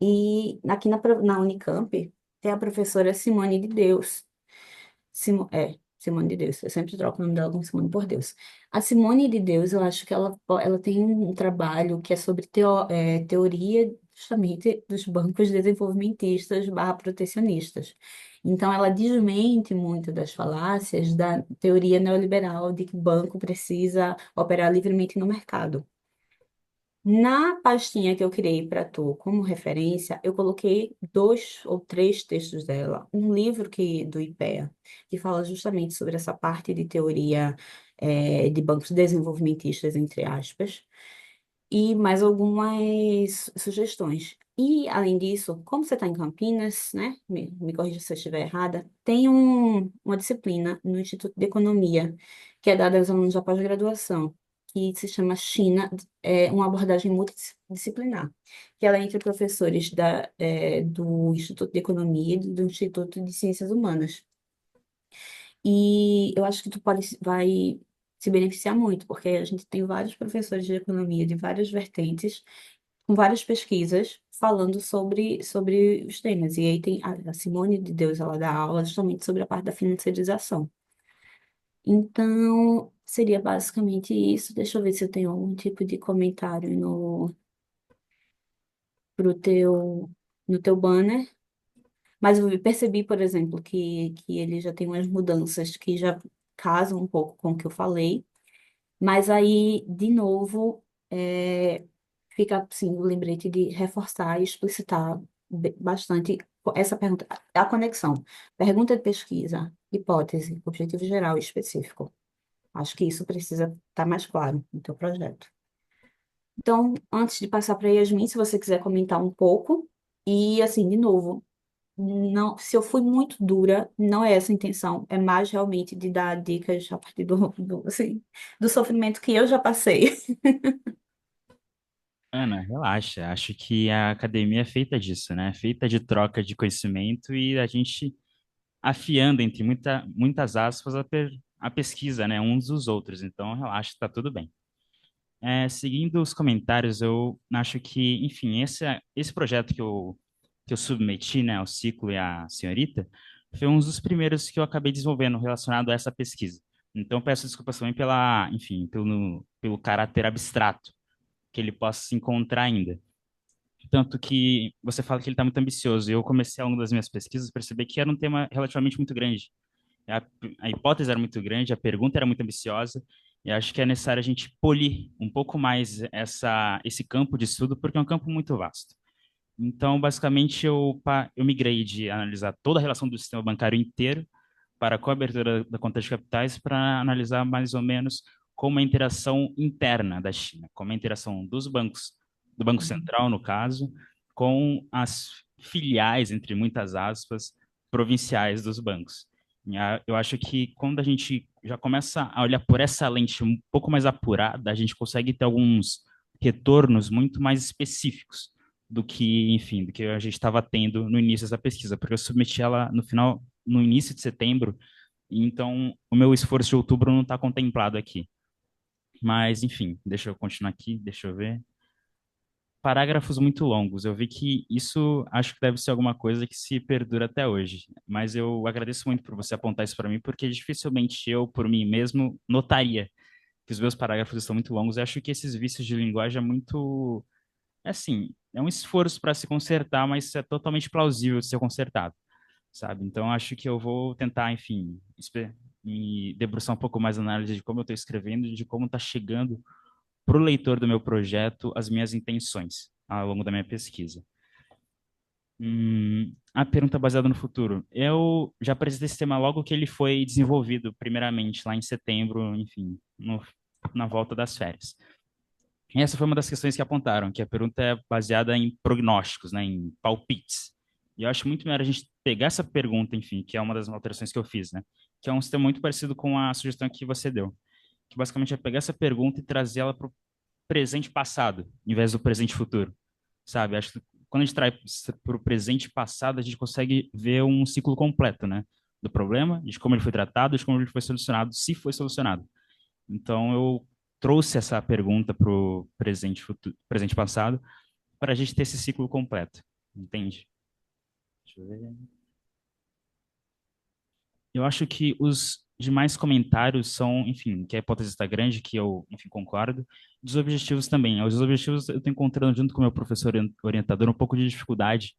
e aqui na Unicamp tem a professora Simone de Deus. Simone de Deus. Eu sempre troco o nome dela com Simone por Deus. A Simone de Deus, eu acho que ela tem um trabalho que é sobre teoria justamente dos bancos desenvolvimentistas barra protecionistas. Então, ela desmente muito das falácias da teoria neoliberal de que o banco precisa operar livremente no mercado. Na pastinha que eu criei para tu como referência, eu coloquei 2 ou 3 textos dela. Um livro do IPEA, que fala justamente sobre essa parte de teoria de bancos desenvolvimentistas, entre aspas, e mais algumas sugestões. Além disso, como você está em Campinas, né? Me corrija se eu estiver errada, tem uma disciplina no Instituto de Economia, que é dada aos alunos da pós-graduação, que se chama China, uma abordagem multidisciplinar, que ela é entre professores do Instituto de Economia e do Instituto de Ciências Humanas. E eu acho que vai se beneficiar muito, porque a gente tem vários professores de economia de várias vertentes, com várias pesquisas falando sobre os temas. E aí tem a Simone de Deus, ela dá aula justamente sobre a parte da financiarização. Então, seria basicamente isso. Deixa eu ver se eu tenho algum tipo de comentário pro teu, no teu banner. Mas eu percebi, por exemplo, que ele já tem umas mudanças que já casam um pouco com o que eu falei. Mas aí, de novo, fica assim, o lembrete de reforçar e explicitar bastante essa pergunta, a conexão. Pergunta de pesquisa, hipótese, objetivo geral e específico. Acho que isso precisa estar mais claro no teu projeto. Então, antes de passar para a Yasmin, se você quiser comentar um pouco, e assim, de novo, não, se eu fui muito dura, não é essa a intenção, é mais realmente de dar dicas a partir assim, do sofrimento que eu já passei. Ana, relaxa. Acho que a academia é feita disso, né? Feita de troca de conhecimento e a gente afiando, entre muitas aspas, a pesquisa, né? Uns dos outros. Então, relaxa, tá tudo bem. Seguindo os comentários, eu acho que, enfim, esse projeto que eu submeti, né, ao Ciclo e à Senhorita, foi um dos primeiros que eu acabei desenvolvendo relacionado a essa pesquisa. Então, peço desculpas também enfim, pelo caráter abstrato que ele possa se encontrar ainda. Tanto que você fala que ele está muito ambicioso. Eu comecei ao longo das minhas pesquisas a perceber que era um tema relativamente muito grande. A, a hipótese era muito grande, a pergunta era muito ambiciosa, e acho que é necessário a gente polir um pouco mais esse campo de estudo, porque é um campo muito vasto. Então, basicamente, eu migrei de analisar toda a relação do sistema bancário inteiro para a cobertura da conta de capitais para analisar mais ou menos como é a interação interna da China, como é a interação dos bancos, do Banco Central, no caso, com as filiais, entre muitas aspas, provinciais dos bancos. Eu acho que quando a gente já começa a olhar por essa lente um pouco mais apurada, a gente consegue ter alguns retornos muito mais específicos do que, enfim, do que a gente estava tendo no início dessa pesquisa, porque eu submeti ela no início de setembro, e então o meu esforço de outubro não está contemplado aqui. Mas, enfim, deixa eu continuar aqui, deixa eu ver. Parágrafos muito longos. Eu vi que isso acho que deve ser alguma coisa que se perdura até hoje. Mas eu agradeço muito por você apontar isso para mim, porque dificilmente eu, por mim mesmo, notaria que os meus parágrafos estão muito longos. Eu acho que esses vícios de linguagem é muito, assim, é um esforço para se consertar, mas é totalmente plausível de ser consertado, sabe? Então, acho que eu vou tentar, enfim, me debruçar um pouco mais na análise de como eu estou escrevendo e de como está chegando para o leitor do meu projeto as minhas intenções ao longo da minha pesquisa. A pergunta baseada no futuro. Eu já apresentei esse tema logo que ele foi desenvolvido, primeiramente, lá em setembro, enfim, na volta das férias. Essa foi uma das questões que apontaram, que a pergunta é baseada em prognósticos, né, em palpites. E eu acho muito melhor a gente pegar essa pergunta, enfim, que é uma das alterações que eu fiz, né? Que é um sistema muito parecido com a sugestão que você deu. Que basicamente é pegar essa pergunta e trazer ela para o presente passado, em vez do presente futuro, sabe? Acho que quando a gente traz para o presente passado, a gente consegue ver um ciclo completo, né? Do problema, de como ele foi tratado, de como ele foi solucionado, se foi solucionado. Então, eu trouxe essa pergunta para o presente, futuro, presente passado, para a gente ter esse ciclo completo, entende? Deixa eu ver. Eu acho que os demais comentários são, enfim, que a hipótese está grande, que eu, enfim, concordo. Dos objetivos também. Os objetivos eu estou encontrando, junto com o meu professor orientador, um pouco de dificuldade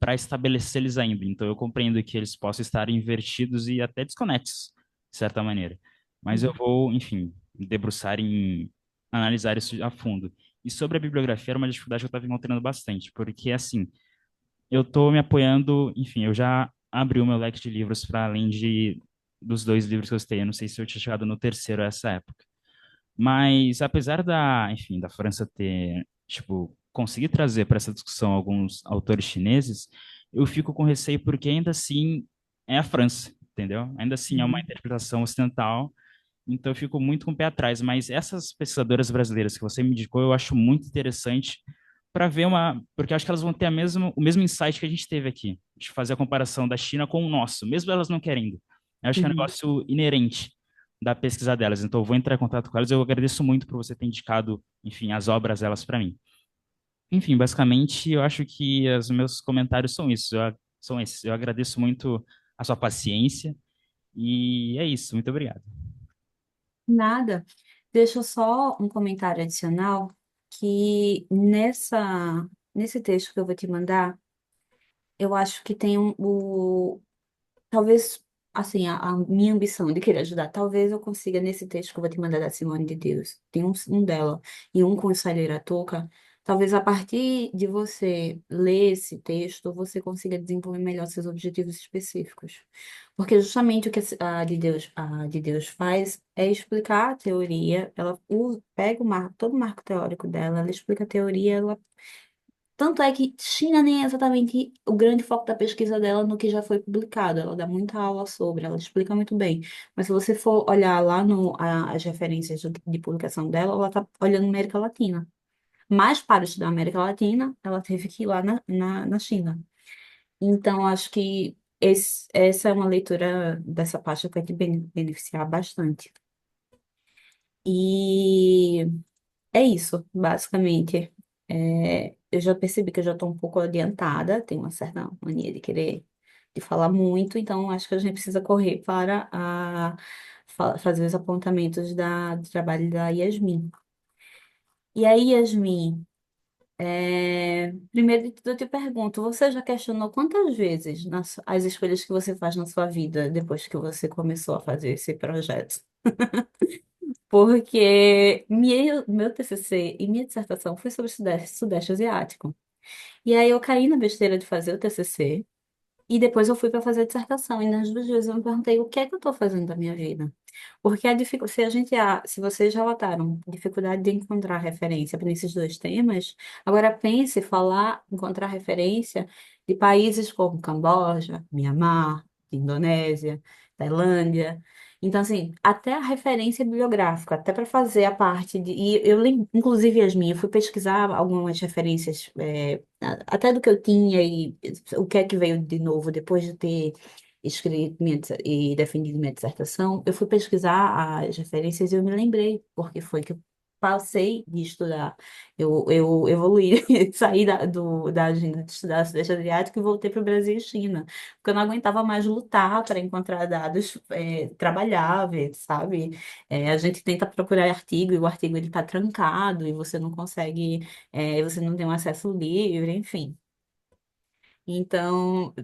para estabelecer eles ainda. Então, eu compreendo que eles possam estar invertidos e até desconexos, de certa maneira. Mas eu vou, enfim, me debruçar em analisar isso a fundo. E sobre a bibliografia, era uma dificuldade que eu estava encontrando bastante, porque, assim, eu estou me apoiando, enfim, eu já abri o meu leque de livros para além dos dois livros que eu citei. Eu não sei se eu tinha chegado no terceiro a essa época. Mas apesar da, enfim, da França ter, tipo, conseguir trazer para essa discussão alguns autores chineses, eu fico com receio porque ainda assim é a França, entendeu? Ainda assim é uma Uhum. interpretação ocidental, então eu fico muito com o pé atrás. Mas essas pesquisadoras brasileiras que você me indicou, eu acho muito interessante para ver uma, porque eu acho que elas vão ter o mesmo insight que a gente teve aqui, de fazer a comparação da China com o nosso, mesmo elas não querendo. Eu acho que é um Uhum. negócio inerente da pesquisa delas. Então, eu vou entrar em contato com elas. Eu agradeço muito por você ter indicado, enfim, as obras delas para mim. Enfim, basicamente, eu acho que os meus comentários são isso. São esses. Eu agradeço muito a sua paciência e é isso. Muito obrigado. Nada. Deixa eu só um comentário adicional que nesse texto que eu vou te mandar, eu acho que tem talvez, assim, a minha ambição de querer ajudar, talvez eu consiga nesse texto que eu vou te mandar da Simone de Deus, tem um dela e um com Salheira Toca, talvez a partir de você ler esse texto, você consiga desenvolver melhor seus objetivos específicos. Porque justamente o que a de Deus faz é explicar a teoria, ela pega todo o marco teórico dela, ela explica a teoria, tanto é que China nem é exatamente o grande foco da pesquisa dela no que já foi publicado. Ela dá muita aula sobre, ela explica muito bem. Mas se você for olhar lá no, as referências de publicação dela, ela está olhando América Latina. Mas para estudar América Latina, ela teve que ir lá na China. Então, acho que essa é uma leitura dessa parte que vai te beneficiar bastante. E é isso, basicamente. Eu já percebi que eu já estou um pouco adiantada, tenho uma certa mania de falar muito, então acho que a gente precisa correr para fazer os apontamentos do trabalho da Yasmin. E aí, Yasmin, primeiro de tudo eu te pergunto, você já questionou quantas vezes as escolhas que você faz na sua vida depois que você começou a fazer esse projeto? Porque meu TCC e minha dissertação foi sobre Sudeste Asiático. E aí eu caí na besteira de fazer o TCC e depois eu fui para fazer a dissertação. E nas duas vezes eu me perguntei o que é que eu estou fazendo da minha vida. Porque se vocês relataram dificuldade de encontrar referência para esses dois temas, agora pense falar, encontrar referência de países como Camboja, Mianmar, Indonésia, Tailândia. Então, assim, até a referência bibliográfica, até para fazer a parte de. E eu lembro, inclusive, Yasmin, eu fui pesquisar algumas referências, até do que eu tinha e o que é que veio de novo depois de ter escrito e defendido minha dissertação. Eu fui pesquisar as referências e eu me lembrei porque foi que eu passei de estudar. Eu evoluí, saí da agenda de estudar Sudeste Asiático e voltei para o Brasil e China, porque eu não aguentava mais lutar para encontrar dados trabalháveis, sabe? A gente tenta procurar artigo e o artigo ele está trancado e você não consegue, você não tem um acesso livre, enfim. Então,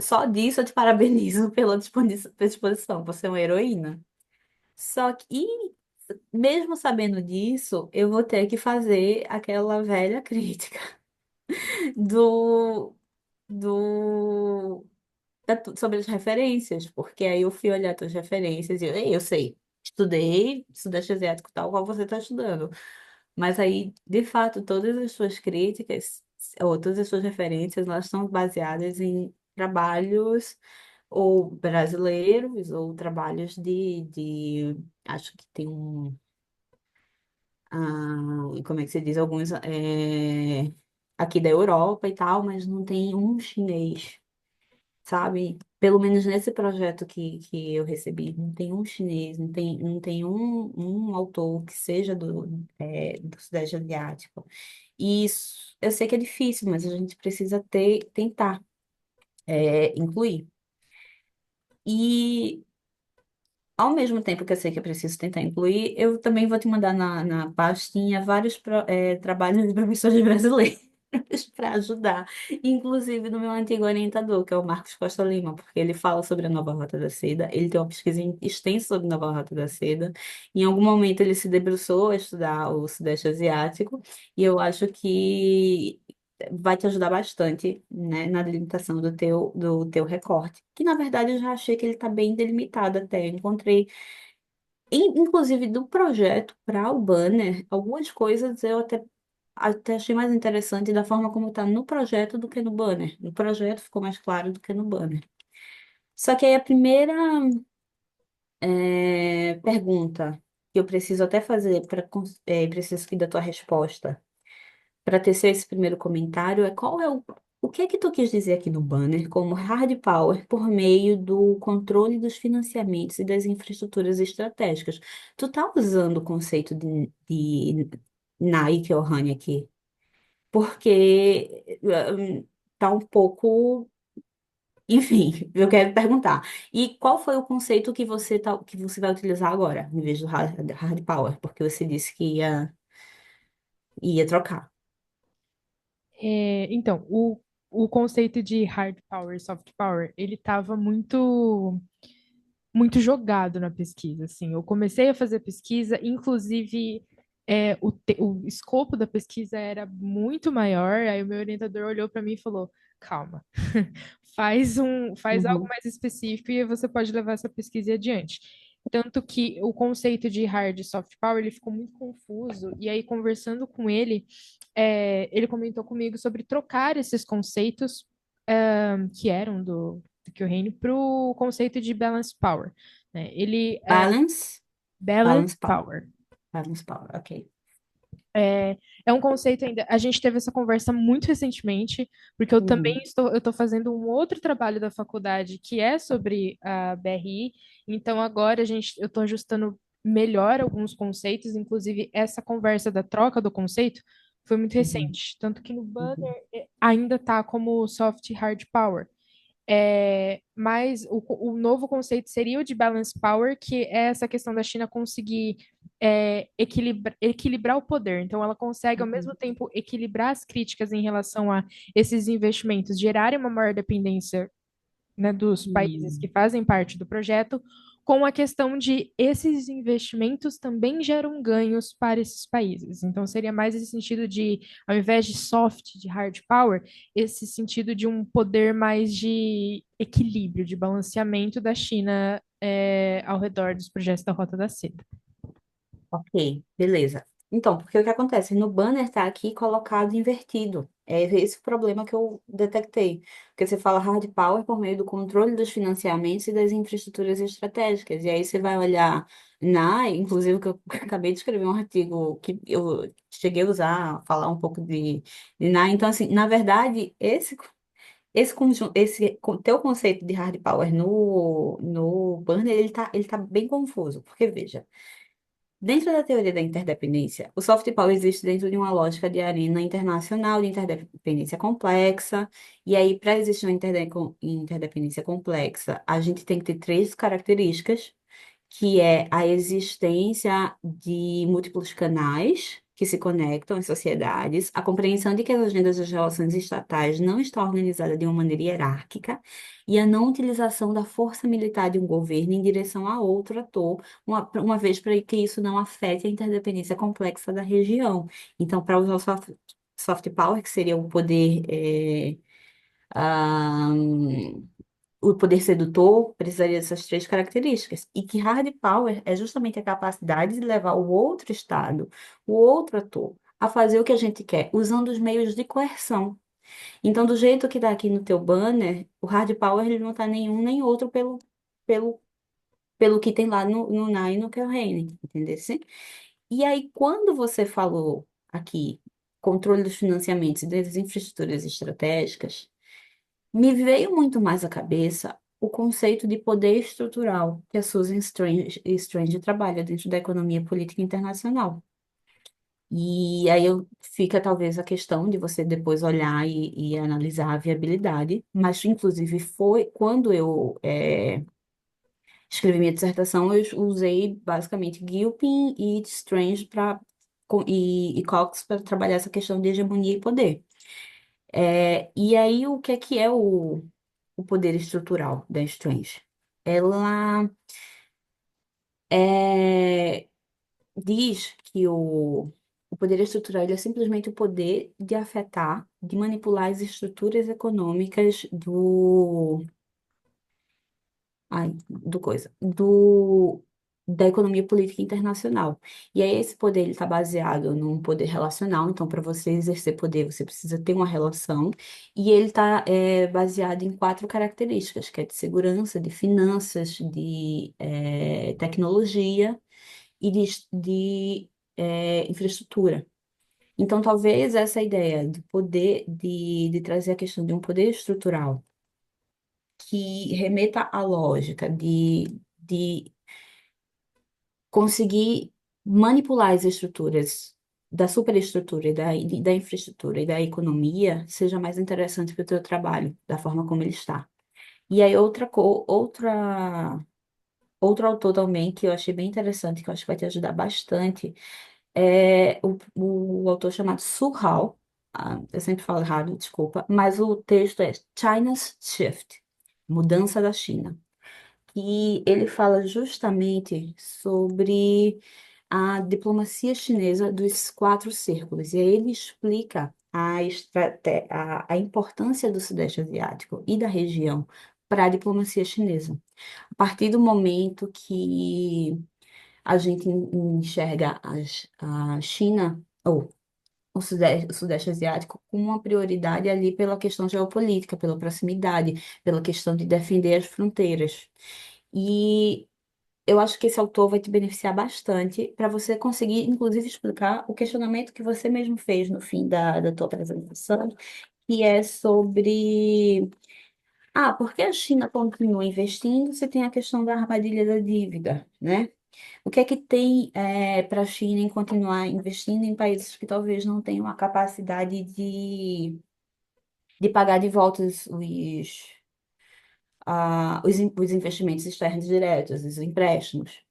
só disso eu te parabenizo pela disposição. Você é uma heroína. Só que, e mesmo sabendo disso, eu vou ter que fazer aquela velha crítica do, do, sobre as referências, porque aí eu fui olhar tuas referências e eu sei, estudei Sudeste Asiático tal qual você está estudando. Mas aí, de fato, todas as suas críticas ou todas as suas referências, elas estão baseadas em trabalhos ou brasileiros ou trabalhos acho que tem como é que se diz, alguns aqui da Europa e tal, mas não tem um chinês, sabe? Pelo menos nesse projeto que eu recebi, não tem um chinês, não tem um autor que seja do Sudeste Asiático. E isso, eu sei que é difícil, mas a gente precisa tentar incluir. E ao mesmo tempo que eu sei que eu preciso tentar incluir, eu também vou te mandar na pastinha vários trabalhos de professores brasileiros para ajudar, inclusive do meu antigo orientador, que é o Marcos Costa Lima, porque ele fala sobre a nova Rota da Seda, ele tem uma pesquisa extensa sobre a nova Rota da Seda. Em algum momento ele se debruçou a estudar o Sudeste Asiático, e eu acho que vai te ajudar bastante, né, na delimitação do teu recorte, que na verdade eu já achei que ele está bem delimitado até. Encontrei, inclusive do projeto para o banner, algumas coisas eu até achei mais interessante da forma como está no projeto do que no banner. No projeto ficou mais claro do que no banner. Só que aí a primeira pergunta que eu preciso até fazer, preciso aqui da tua resposta para tecer esse primeiro comentário qual é o que é que tu quis dizer aqui no banner como hard power por meio do controle dos financiamentos e das infraestruturas estratégicas? Tu tá usando o conceito de Nike ou Ohane aqui? Porque tá um pouco. Enfim, eu quero perguntar. E qual foi o conceito que você vai utilizar agora, em vez do hard power? Porque você disse que ia trocar. Então, o conceito de hard power, soft power, ele estava muito jogado na pesquisa, assim. Eu comecei a fazer pesquisa, inclusive o escopo da pesquisa era muito maior, aí o meu orientador olhou para mim e falou, calma, faz algo Uhum. mais específico e você pode levar essa pesquisa adiante. Tanto que o conceito de hard e soft power, ele ficou muito confuso, e aí conversando com ele, ele comentou comigo sobre trocar esses conceitos que eram do Keohane para o conceito de balance power, né? Ele é Balance, balance balance power. power. Balance power, ok. É um conceito ainda. A gente teve essa conversa muito recentemente, porque eu também Uhum. eu estou fazendo um outro trabalho da faculdade que é sobre a BRI. Então agora eu estou ajustando melhor alguns conceitos, inclusive essa conversa da troca do conceito foi muito Uhum. recente, tanto que no Uhum. banner ainda está como soft hard power. Mas o novo conceito seria o de balance power, que é essa questão da China conseguir equilibrar o poder. Então, ela consegue, ao mesmo Uhum. tempo, equilibrar as críticas em relação a esses investimentos, gerarem uma maior dependência, né, dos países que Uhum. fazem parte do projeto, com a questão de esses investimentos também geram ganhos para esses países. Então, seria mais esse sentido de, ao invés de soft, de hard power, esse sentido de um poder mais de equilíbrio, de balanceamento da China ao redor dos projetos da Rota da Seda. Ok, beleza. Então, porque o que acontece? No banner tá aqui colocado invertido. É esse o problema que eu detectei. Porque você fala hard power por meio do controle dos financiamentos e das infraestruturas estratégicas. E aí você vai olhar inclusive que eu acabei de escrever um artigo que eu cheguei a usar, falar um pouco de Então, assim, na verdade, esse conjunto, teu conceito de hard power no banner, ele tá bem confuso. Porque, veja. Dentro da teoria da interdependência, o soft power existe dentro de uma lógica de arena internacional de interdependência complexa. E aí, para existir uma interdependência complexa, a gente tem que ter três características que é a existência de múltiplos canais que se conectam às sociedades, a compreensão de que as agendas das relações estatais não estão organizadas de uma maneira hierárquica e a não utilização da força militar de um governo em direção a outro ator, uma vez para que isso não afete a interdependência complexa da região. Então, para usar o soft power, que seria o poder ah, o poder sedutor precisaria dessas três características. E que hard power é justamente a capacidade de levar o outro estado, o outro ator, a fazer o que a gente quer, usando os meios de coerção. Então, do jeito que está aqui no teu banner, o hard power ele não está nenhum nem outro pelo, pelo que tem lá no NAI e no Kearney, entendeu? E aí, quando você falou aqui controle dos financiamentos e das infraestruturas estratégicas, me veio muito mais à cabeça o conceito de poder estrutural que a Susan Strange trabalha dentro da economia política internacional. E aí fica talvez a questão de você depois olhar e analisar a viabilidade, mas inclusive foi quando eu escrevi minha dissertação, eu usei basicamente Gilpin e Strange e Cox para trabalhar essa questão de hegemonia e poder. E aí o que é o poder estrutural da Strange? Ela é, diz que o poder estrutural ele é simplesmente o poder de afetar, de manipular as estruturas econômicas da economia política internacional. E aí esse poder ele está baseado num poder relacional, então para você exercer poder você precisa ter uma relação, e ele está baseado em quatro características, que é de segurança, de finanças, de tecnologia e de infraestrutura. Então, talvez essa ideia de poder, de trazer a questão de um poder estrutural que remeta à lógica de conseguir manipular as estruturas da superestrutura e da infraestrutura e da economia seja mais interessante para o teu trabalho, da forma como ele está. E aí, outro autor também que eu achei bem interessante, que eu acho que vai te ajudar bastante, é o autor chamado Su Hao. Eu sempre falo errado, desculpa, mas o texto é China's Shift, Mudança da China. E ele fala justamente sobre a diplomacia chinesa dos quatro círculos. E aí ele explica a importância do Sudeste Asiático e da região para a diplomacia chinesa. A partir do momento que a gente enxerga a China, ou o Sudeste Asiático, com uma prioridade ali pela questão geopolítica, pela proximidade, pela questão de defender as fronteiras. E eu acho que esse autor vai te beneficiar bastante para você conseguir, inclusive, explicar o questionamento que você mesmo fez no fim da tua apresentação, que é sobre por que a China continua investindo se tem a questão da armadilha da dívida, né? O que é que tem para a China em continuar investindo em países que talvez não tenham a capacidade de pagar de volta os investimentos externos diretos, os empréstimos?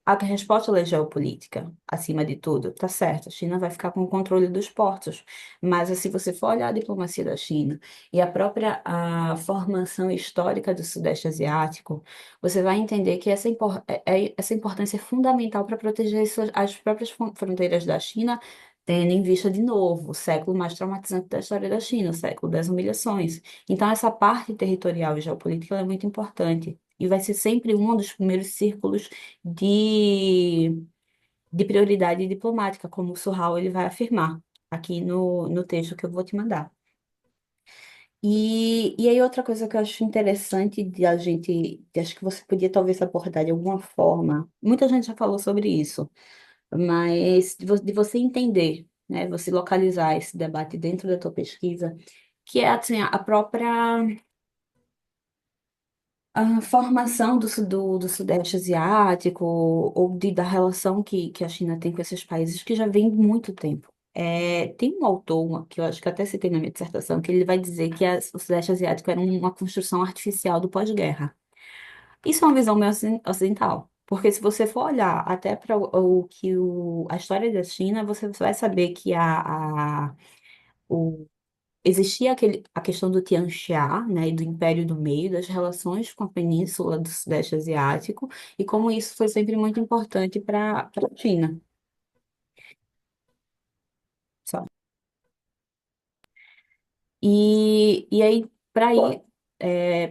A resposta ela é geopolítica, acima de tudo. Tá certo, a China vai ficar com o controle dos portos, mas se você for olhar a diplomacia da China e a própria formação histórica do Sudeste Asiático, você vai entender que essa importância é fundamental para proteger as próprias fronteiras da China, tendo em vista, de novo, o século mais traumatizante da história da China, o século das humilhações. Então, essa parte territorial e geopolítica ela é muito importante. E vai ser sempre um dos primeiros círculos de, de prioridade diplomática, como o Surral ele vai afirmar aqui no texto que eu vou te mandar. E aí outra coisa que eu acho interessante acho que você podia talvez abordar de alguma forma, muita gente já falou sobre isso, mas de você entender, né, você localizar esse debate dentro da tua pesquisa, que é assim, a própria a formação do Sudeste Asiático ou da relação que a China tem com esses países que já vem de muito tempo. Tem um autor que eu acho que eu até citei na minha dissertação, que ele vai dizer que o Sudeste Asiático era uma construção artificial do pós-guerra. Isso é uma visão meio ocidental, porque se você for olhar até para a história da China, você vai saber que existia a questão do Tianxia, né, e do Império do Meio, das relações com a Península do Sudeste Asiático, e como isso foi sempre muito importante para a China. Só. E aí, para ir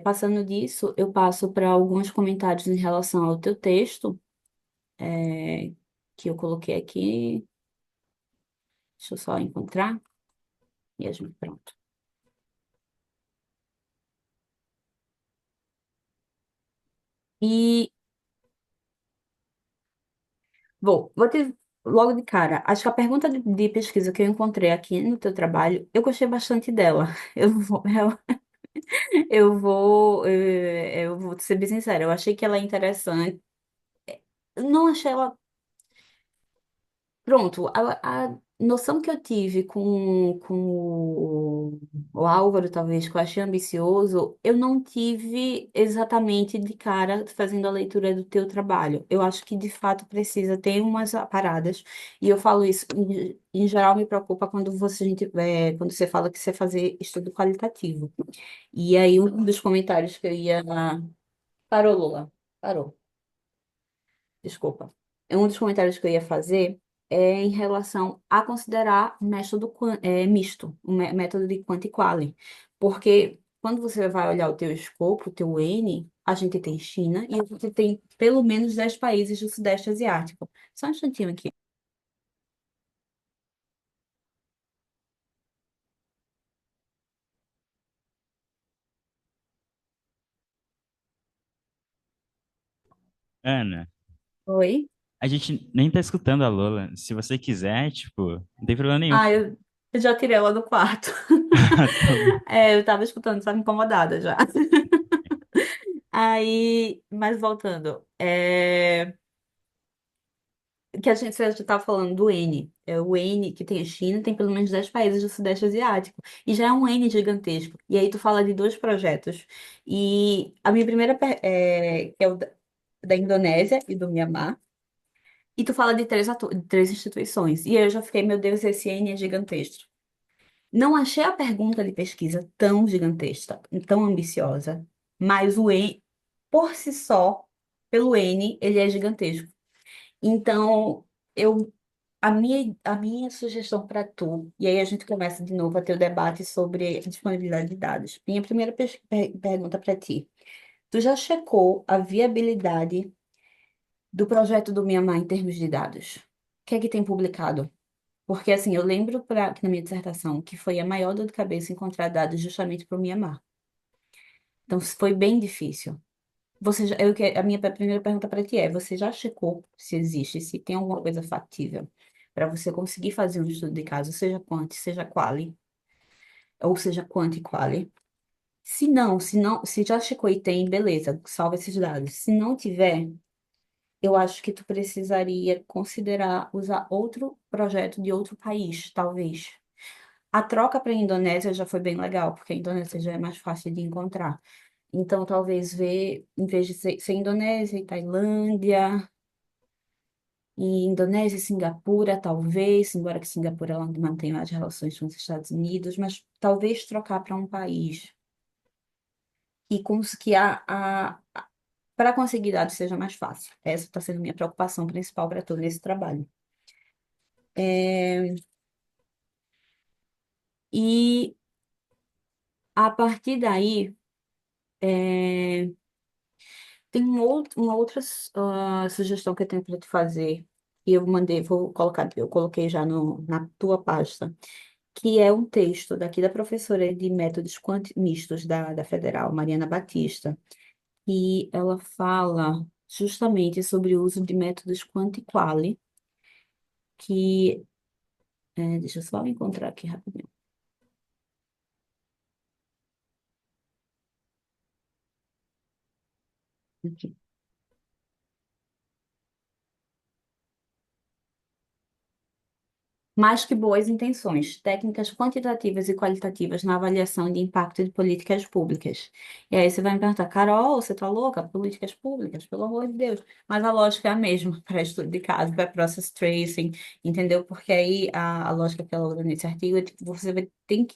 passando disso, eu passo para alguns comentários em relação ao teu texto, é, que eu coloquei aqui. Deixa eu só encontrar. Mesmo, pronto. E vou ter logo de cara. Acho que a pergunta de pesquisa que eu encontrei aqui no teu trabalho, eu gostei bastante dela. Eu vou ser bem sincera. Eu achei que ela é interessante. Eu não achei ela. Pronto, a noção que eu tive com o Álvaro, talvez, que eu achei ambicioso, eu não tive exatamente de cara fazendo a leitura do teu trabalho. Eu acho que, de fato, precisa ter umas paradas, e eu falo isso, em geral, me preocupa quando quando você fala que você fazer estudo qualitativo. E aí, um dos comentários que eu ia. Parou, Lula. Parou. Desculpa. Um dos comentários que eu ia fazer é em relação a considerar método misto, o método de quanti-quali. Porque quando você vai olhar o teu escopo, o teu N, a gente tem China e a gente tem pelo menos 10 países do Sudeste Asiático. Só um instantinho aqui. Ana, Oi? a gente nem tá escutando a Lola. Se você quiser, tipo, não tem problema nenhum. Ah, eu já tirei ela do quarto. Tá bom. É, eu tava escutando, estava incomodada já. Aí, mas voltando. Que a gente já estava falando do N. É o N que tem a China, tem pelo menos 10 países do Sudeste Asiático. E já é um N gigantesco. E aí tu fala de dois projetos. E a minha primeira, que é o da Indonésia e do Mianmar. E tu fala de de três instituições. E aí eu já fiquei, meu Deus, esse N é gigantesco. Não achei a pergunta de pesquisa tão gigantesca, tão ambiciosa. Mas o N, por si só, pelo N, ele é gigantesco. Então, eu a minha sugestão para tu, e aí a gente começa de novo a ter o debate sobre disponibilidade de dados. Minha primeira pergunta para ti. Tu já checou a viabilidade do projeto do Mianmar em termos de dados? O que é que tem publicado? Porque, assim, eu lembro que na minha dissertação que foi a maior dor de cabeça encontrar dados justamente para o Mianmar. Então, foi bem difícil. A minha primeira pergunta para ti é: você já checou se existe, se tem alguma coisa factível para você conseguir fazer um estudo de caso, seja quanti, seja quali, ou seja quanti e quali? Se não, se já checou e tem, beleza, salva esses dados. Se não tiver, eu acho que tu precisaria considerar usar outro projeto de outro país, talvez. A troca para a Indonésia já foi bem legal, porque a Indonésia já é mais fácil de encontrar. Então, talvez ver, em vez de ser Indonésia e Tailândia, e Indonésia e Singapura, talvez, embora que Singapura ela mantenha as relações com os Estados Unidos, mas talvez trocar para um país e conseguir para conseguir dados seja mais fácil. Essa está sendo minha preocupação principal para todo esse trabalho. É, e a partir daí, é, tem uma outra sugestão que eu tenho para te fazer, e eu mandei, eu coloquei já na tua pasta, que é um texto daqui da professora de métodos mistos da Federal, Mariana Batista, e ela fala justamente sobre o uso de métodos quanti-quali, que, deixa eu só encontrar aqui rapidinho. Aqui. Mais que boas intenções, técnicas quantitativas e qualitativas na avaliação de impacto de políticas públicas. E aí você vai me perguntar, Carol, você tá louca? Políticas públicas, pelo amor de Deus. Mas a lógica é a mesma para estudo de caso, para process tracing, entendeu? Porque aí a lógica que ela usa nesse artigo é tipo, tem que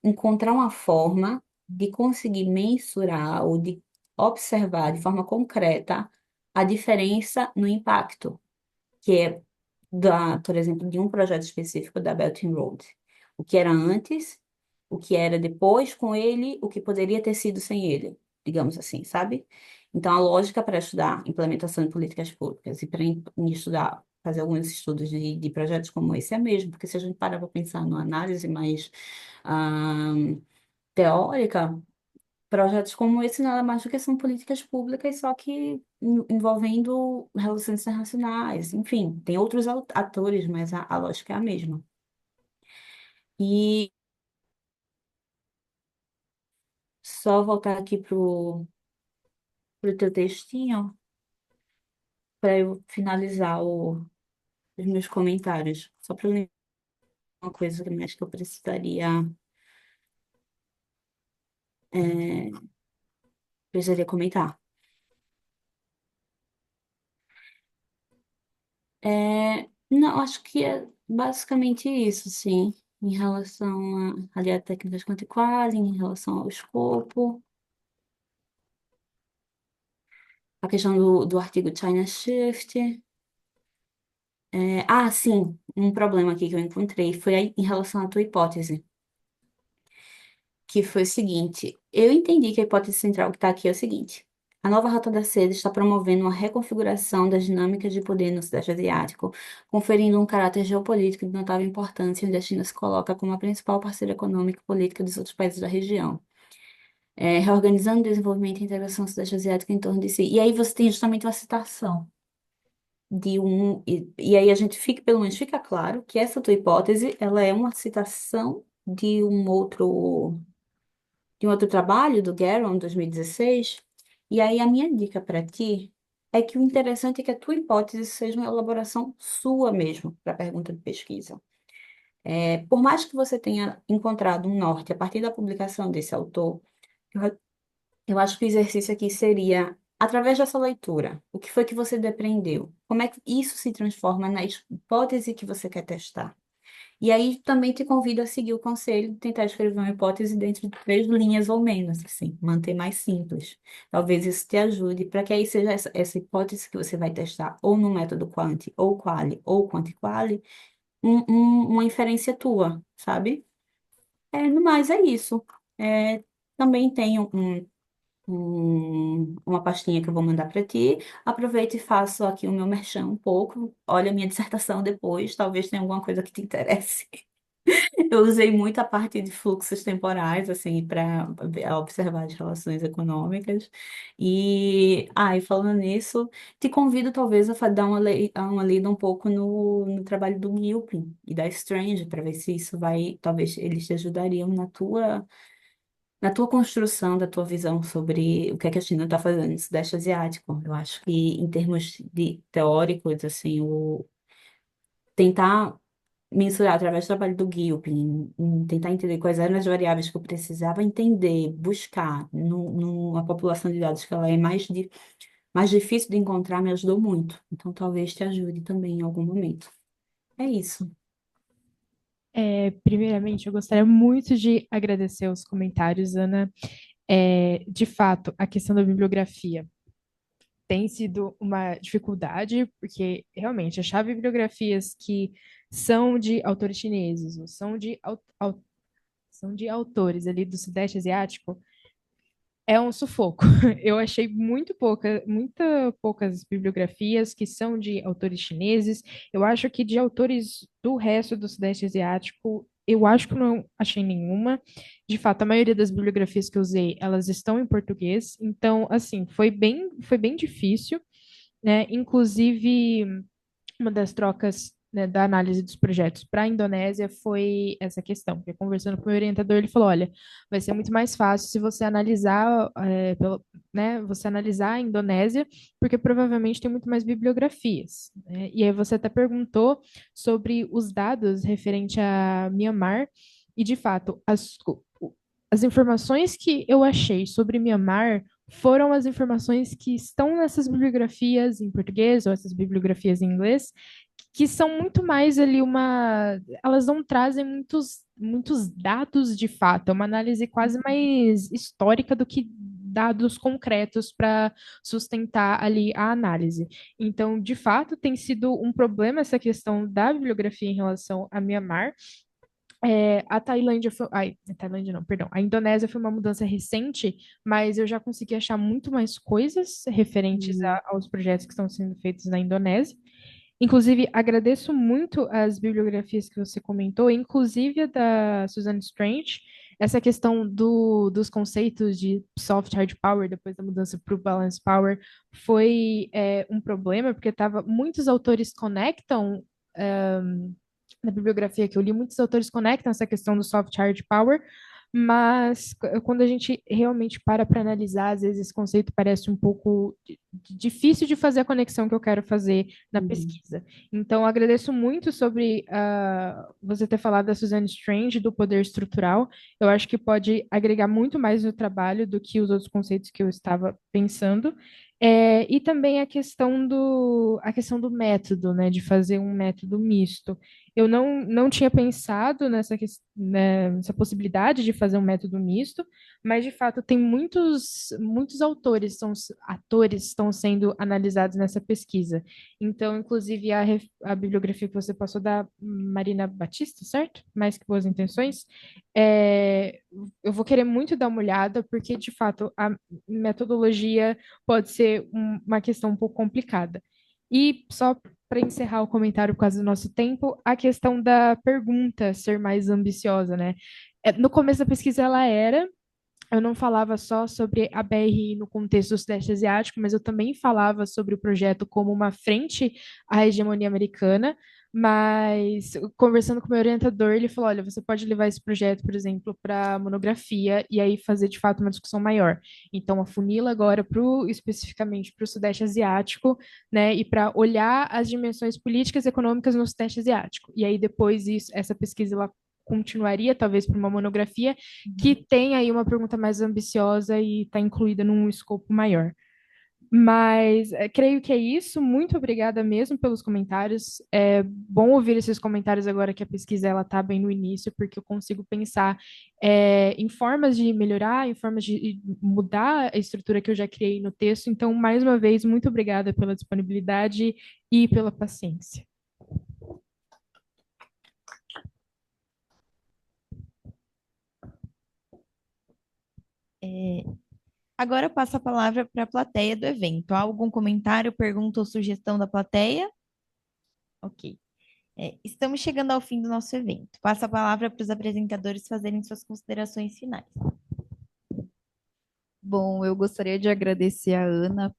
encontrar uma forma de conseguir mensurar ou de observar de forma concreta a diferença no impacto que é por exemplo, de um projeto específico da Belt and Road. O que era antes, o que era depois com ele, o que poderia ter sido sem ele, digamos assim, sabe? Então, a lógica para estudar implementação de políticas públicas e para estudar fazer alguns estudos de projetos como esse é mesmo, porque se a gente parar para pensar numa análise mais ah, teórica, projetos como esse nada mais do que são políticas públicas, só que envolvendo relações internacionais, enfim, tem outros atores, mas a lógica é a mesma. E só voltar aqui pro teu textinho, para eu finalizar os meus comentários, só para lembrar uma coisa que eu acho que eu precisaria comentar. Não, acho que é basicamente isso, sim, em relação ali a técnicas quanti-quali, em relação ao escopo, a questão do artigo China Shift. Sim, um problema aqui que eu encontrei foi aí em relação à tua hipótese, que foi o seguinte: eu entendi que a hipótese central que está aqui é o seguinte. A nova Rota da Seda está promovendo uma reconfiguração das dinâmicas de poder no Sudeste Asiático, conferindo um caráter geopolítico de notável importância, onde a China se coloca como a principal parceira econômica e política dos outros países da região, reorganizando o desenvolvimento e a integração Sudeste Asiática em torno de si. E aí você tem justamente uma citação e aí a gente fica, pelo menos fica claro que essa tua hipótese, ela é uma citação de um outro trabalho do Garron, 2016. E aí a minha dica para ti é que o interessante é que a tua hipótese seja uma elaboração sua mesmo para a pergunta de pesquisa. Por mais que você tenha encontrado um norte a partir da publicação desse autor, eu, eu acho que o exercício aqui seria, através dessa leitura, o que foi que você depreendeu? Como é que isso se transforma na hipótese que você quer testar? E aí também te convido a seguir o conselho de tentar escrever uma hipótese dentro de 3 linhas ou menos, assim, manter mais simples. Talvez isso te ajude para que aí seja essa hipótese que você vai testar ou no método quant, ou quali, ou quanti-quali, uma inferência tua, sabe? No mais é isso. Também tenho uma pastinha que eu vou mandar para ti. Aproveito e faço aqui o meu merchan um pouco. Olha a minha dissertação depois, talvez tenha alguma coisa que te interesse. Eu usei muito a parte de fluxos temporais, assim, para observar as relações econômicas. E falando nisso, te convido talvez dar uma lida um pouco no trabalho do Gilpin e da Strange, para ver se isso vai, talvez eles te ajudariam na tua construção da tua visão sobre o que é que a China está fazendo no Sudeste Asiático. Eu acho que, em termos de teóricos, assim, tentar mensurar através do trabalho do Gilpin, em tentar entender quais eram as variáveis que eu precisava entender, buscar numa população de dados que ela é mais difícil de encontrar, me ajudou muito. Então, talvez te ajude também em algum momento. É isso. Primeiramente, eu gostaria muito de agradecer os comentários, Ana. De fato, a questão da bibliografia tem sido uma dificuldade, porque realmente achar bibliografias que são de autores chineses, ou são de autores ali do Sudeste Asiático, é um sufoco. Eu achei muito poucas bibliografias que são de autores chineses. Eu acho que de autores do resto do Sudeste Asiático, eu acho que não achei nenhuma. De fato, a maioria das bibliografias que eu usei, elas estão em português. Então, assim, foi bem difícil, né? Inclusive, uma das trocas, né, da análise dos projetos para a Indonésia foi essa questão, porque conversando com o meu orientador, ele falou, olha, vai ser muito mais fácil se você analisar, você analisar a Indonésia, porque provavelmente tem muito mais bibliografias, né? E aí você até perguntou sobre os dados referente a Myanmar, e de fato, as informações que eu achei sobre Myanmar foram as informações que estão nessas bibliografias em português ou essas bibliografias em inglês, que são muito mais ali elas não trazem muitos dados de fato, é uma análise quase mais histórica do que dados concretos para sustentar ali a análise. Então, de fato, tem sido um problema essa questão da bibliografia em relação a Myanmar. A Tailândia foi. Ai, a Tailândia não, perdão. A Indonésia foi uma mudança recente, mas eu já consegui achar muito mais coisas referentes Hum. aos projetos que estão sendo feitos na Indonésia. Inclusive, agradeço muito as bibliografias que você comentou, inclusive a da Susan Strange, essa questão dos conceitos de soft hard power, depois da mudança para o balance power, foi um problema, porque muitos autores conectam, na bibliografia que eu li, muitos autores conectam essa questão do soft hard power, mas quando a gente realmente para analisar, às vezes esse conceito parece um pouco difícil de fazer a conexão que eu quero fazer na Uhum. pesquisa. Então, agradeço muito sobre você ter falado da Suzanne Strange, do poder estrutural. Eu acho que pode agregar muito mais no trabalho do que os outros conceitos que eu estava pensando. E também a questão do método, né, de fazer um método misto. Eu não tinha pensado nessa possibilidade de fazer um método misto, mas de fato tem muitos atores estão sendo analisados nessa pesquisa. Então, inclusive, a bibliografia que você passou da Marina Batista, certo? Mais que boas intenções. É, eu vou querer muito dar uma olhada, porque, de fato, a metodologia pode ser uma questão um pouco complicada. E só para encerrar o comentário por causa do nosso tempo, a questão da pergunta ser mais ambiciosa, né? No começo da pesquisa eu não falava só sobre a BRI no contexto do Sudeste Asiático, mas eu também falava sobre o projeto como uma frente à hegemonia americana. Mas conversando com o meu orientador, ele falou: olha, você pode levar esse projeto, por exemplo, para monografia e aí fazer de fato uma discussão maior. Então, afunila agora especificamente para o Sudeste Asiático, né, e para olhar as dimensões políticas e econômicas no Sudeste Asiático. E aí depois essa pesquisa ela continuaria talvez para uma monografia que tem aí uma pergunta mais ambiciosa e está incluída num escopo maior. Mas creio que é isso. Muito obrigada mesmo pelos comentários. É bom ouvir esses comentários agora que a pesquisa ela está bem no início, porque eu consigo pensar em formas de melhorar, em formas de mudar a estrutura que eu já criei no texto. Então, mais uma vez, muito obrigada pela disponibilidade e pela paciência. Agora eu passo a palavra para a plateia do evento. Há algum comentário, pergunta ou sugestão da plateia? Ok. Estamos chegando ao fim do nosso evento. Passo a palavra para os apresentadores fazerem suas considerações finais. Bom, eu gostaria de agradecer a Ana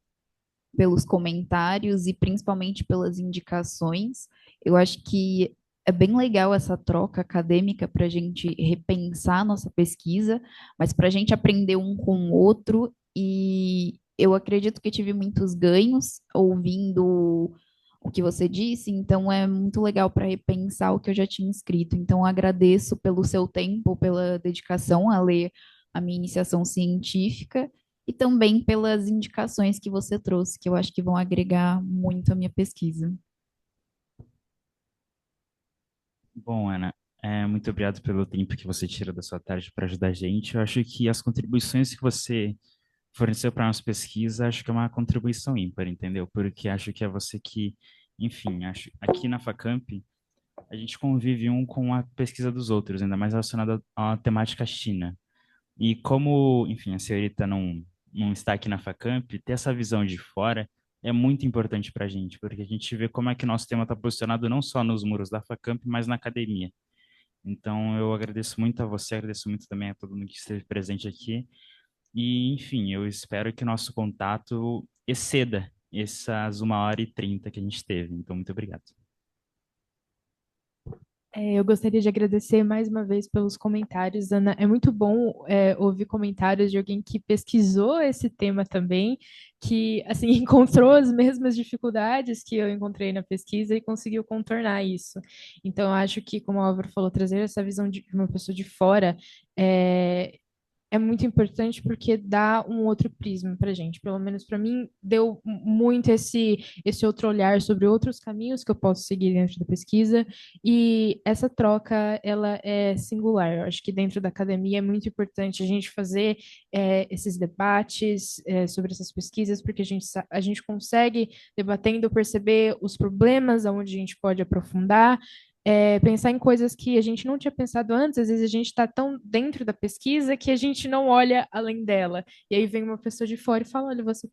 pelos comentários e principalmente pelas indicações. Eu acho que é bem legal essa troca acadêmica para a gente repensar a nossa pesquisa, mas para a gente aprender um com o outro. E eu acredito que tive muitos ganhos ouvindo o que você disse, então é muito legal para repensar o que eu já tinha escrito. Então, agradeço pelo seu tempo, pela dedicação a ler a minha iniciação científica e também pelas indicações que você trouxe, que eu acho que vão agregar muito à minha pesquisa. Bom, Ana, muito obrigado pelo tempo que você tira da sua tarde para ajudar a gente. Eu acho que as contribuições que você forneceu para a nossa pesquisa, acho que é uma contribuição ímpar, entendeu? Porque acho que é você que, enfim, acho, aqui na Facamp, a gente convive um com a pesquisa dos outros, ainda mais relacionada à temática China. E como, enfim, a senhorita não está aqui na Facamp, ter essa visão de fora é muito importante para a gente, porque a gente vê como é que nosso tema está posicionado não só nos muros da Facamp, mas na academia. Então, eu agradeço muito a você, agradeço muito também a todo mundo que esteve presente aqui. E, enfim, eu espero que nosso contato exceda essas 1h30 que a gente teve. Então, muito obrigado. Eu gostaria de agradecer mais uma vez pelos comentários, Ana. É muito bom ouvir comentários de alguém que pesquisou esse tema também, que assim encontrou as mesmas dificuldades que eu encontrei na pesquisa e conseguiu contornar isso. Então, eu acho que, como o Álvaro falou, trazer essa visão de uma pessoa de fora é, é muito importante porque dá um outro prisma para gente. Pelo menos para mim, deu muito esse outro olhar sobre outros caminhos que eu posso seguir dentro da pesquisa. E essa troca, ela é singular. Eu acho que dentro da academia é muito importante a gente fazer esses debates sobre essas pesquisas, porque a gente consegue, debatendo, perceber os problemas, aonde a gente pode aprofundar, pensar em coisas que a gente não tinha pensado antes, às vezes a gente está tão dentro da pesquisa que a gente não olha além dela. E aí vem uma pessoa de fora e fala, olha, você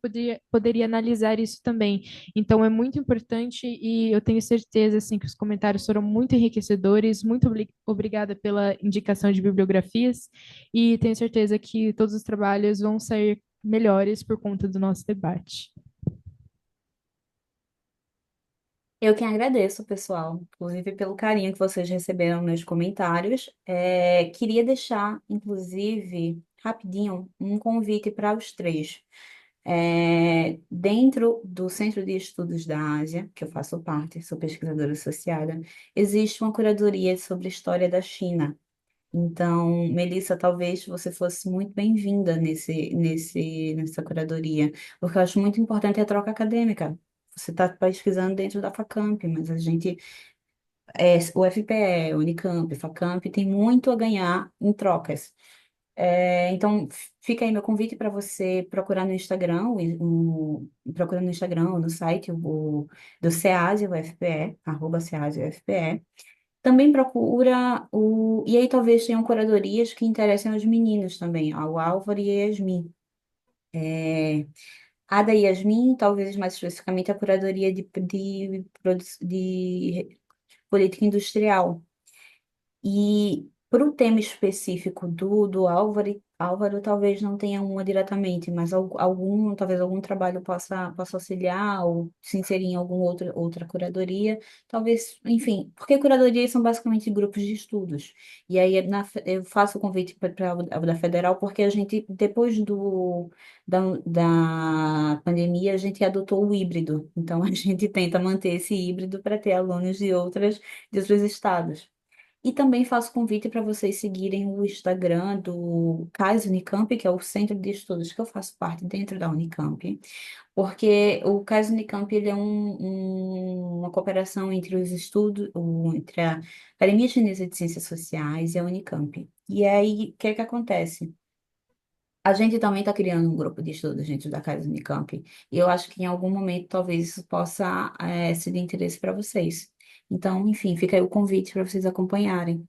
poderia analisar isso também. Então é muito importante e eu tenho certeza assim, que os comentários foram muito enriquecedores. Muito obrigada pela indicação de bibliografias e tenho certeza que todos os trabalhos vão sair melhores por conta do nosso debate. Eu que agradeço, pessoal, inclusive pelo carinho que vocês receberam nos comentários. Queria deixar, inclusive, rapidinho, um convite para os três. Dentro do Centro de Estudos da Ásia, que eu faço parte, sou pesquisadora associada, existe uma curadoria sobre a história da China. Então, Melissa, talvez você fosse muito bem-vinda nessa curadoria, porque eu acho muito importante a troca acadêmica. Você está pesquisando dentro da Facamp, mas a gente, o FPE, Unicamp, Facamp, tem muito a ganhar em trocas. Então, fica aí meu convite para você procurar no Instagram, procurar no Instagram ou no site do SEASE, o FPE, arroba SEASE, o FPE. Também procura E aí talvez tenham curadorias que interessem aos meninos também, ao Álvaro e a Yasmin. A da Yasmin, talvez mais especificamente a curadoria de política industrial. E para o tema específico do Álvaro talvez não tenha uma diretamente, mas talvez algum trabalho possa auxiliar ou se inserir em alguma outra curadoria. Talvez, enfim, porque curadorias são basicamente grupos de estudos. E aí eu faço o convite para a da Federal, porque a gente, depois da pandemia, a gente adotou o híbrido. Então, a gente tenta manter esse híbrido para ter alunos de outros estados. E também faço convite para vocês seguirem o Instagram do CAIS Unicamp, que é o centro de estudos que eu faço parte dentro da Unicamp, porque o CAIS Unicamp ele é uma cooperação entre os estudos, entre a Academia Chinesa de Ciências Sociais e a Unicamp. E aí, o que é que acontece? A gente também está criando um grupo de estudos dentro da Casa Unicamp, e eu acho que em algum momento talvez isso possa ser de interesse para vocês. Então, enfim, fica aí o convite para vocês acompanharem.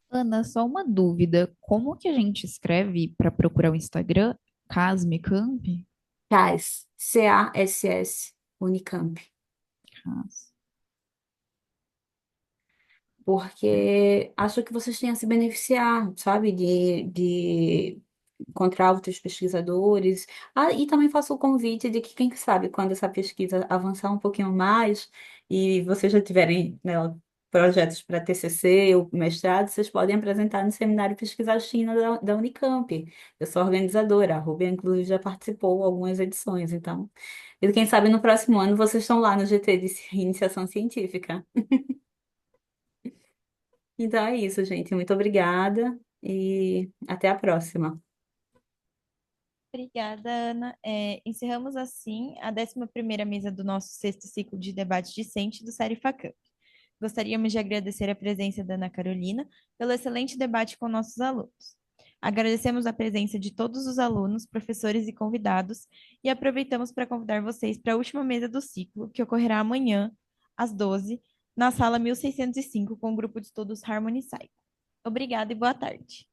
Ana, só uma dúvida. Como que a gente escreve para procurar o Instagram? Casmicamp? CAS, CASS, Unicamp. Cas. Porque acho que vocês têm a se beneficiar, sabe, de encontrar outros pesquisadores. E também faço o convite de que, quem sabe, quando essa pesquisa avançar um pouquinho mais e vocês já tiverem, né, projetos para TCC ou mestrado, vocês podem apresentar no Seminário Pesquisa China da Unicamp. Eu sou organizadora, a Rubia, inclusive, já participou de algumas edições, então. E quem sabe no próximo ano vocês estão lá no GT de Iniciação Científica. Então é isso, gente. Muito obrigada e até a próxima. Obrigada, Ana. Encerramos assim a 11ª mesa do nosso sexto ciclo de debate discente do Série Facamp. Gostaríamos de agradecer a presença da Ana Carolina pelo excelente debate com nossos alunos. Agradecemos a presença de todos os alunos, professores e convidados e aproveitamos para convidar vocês para a última mesa do ciclo, que ocorrerá amanhã, às 12, na sala 1605, com o grupo de estudos Harmony Cycle. Obrigada e boa tarde.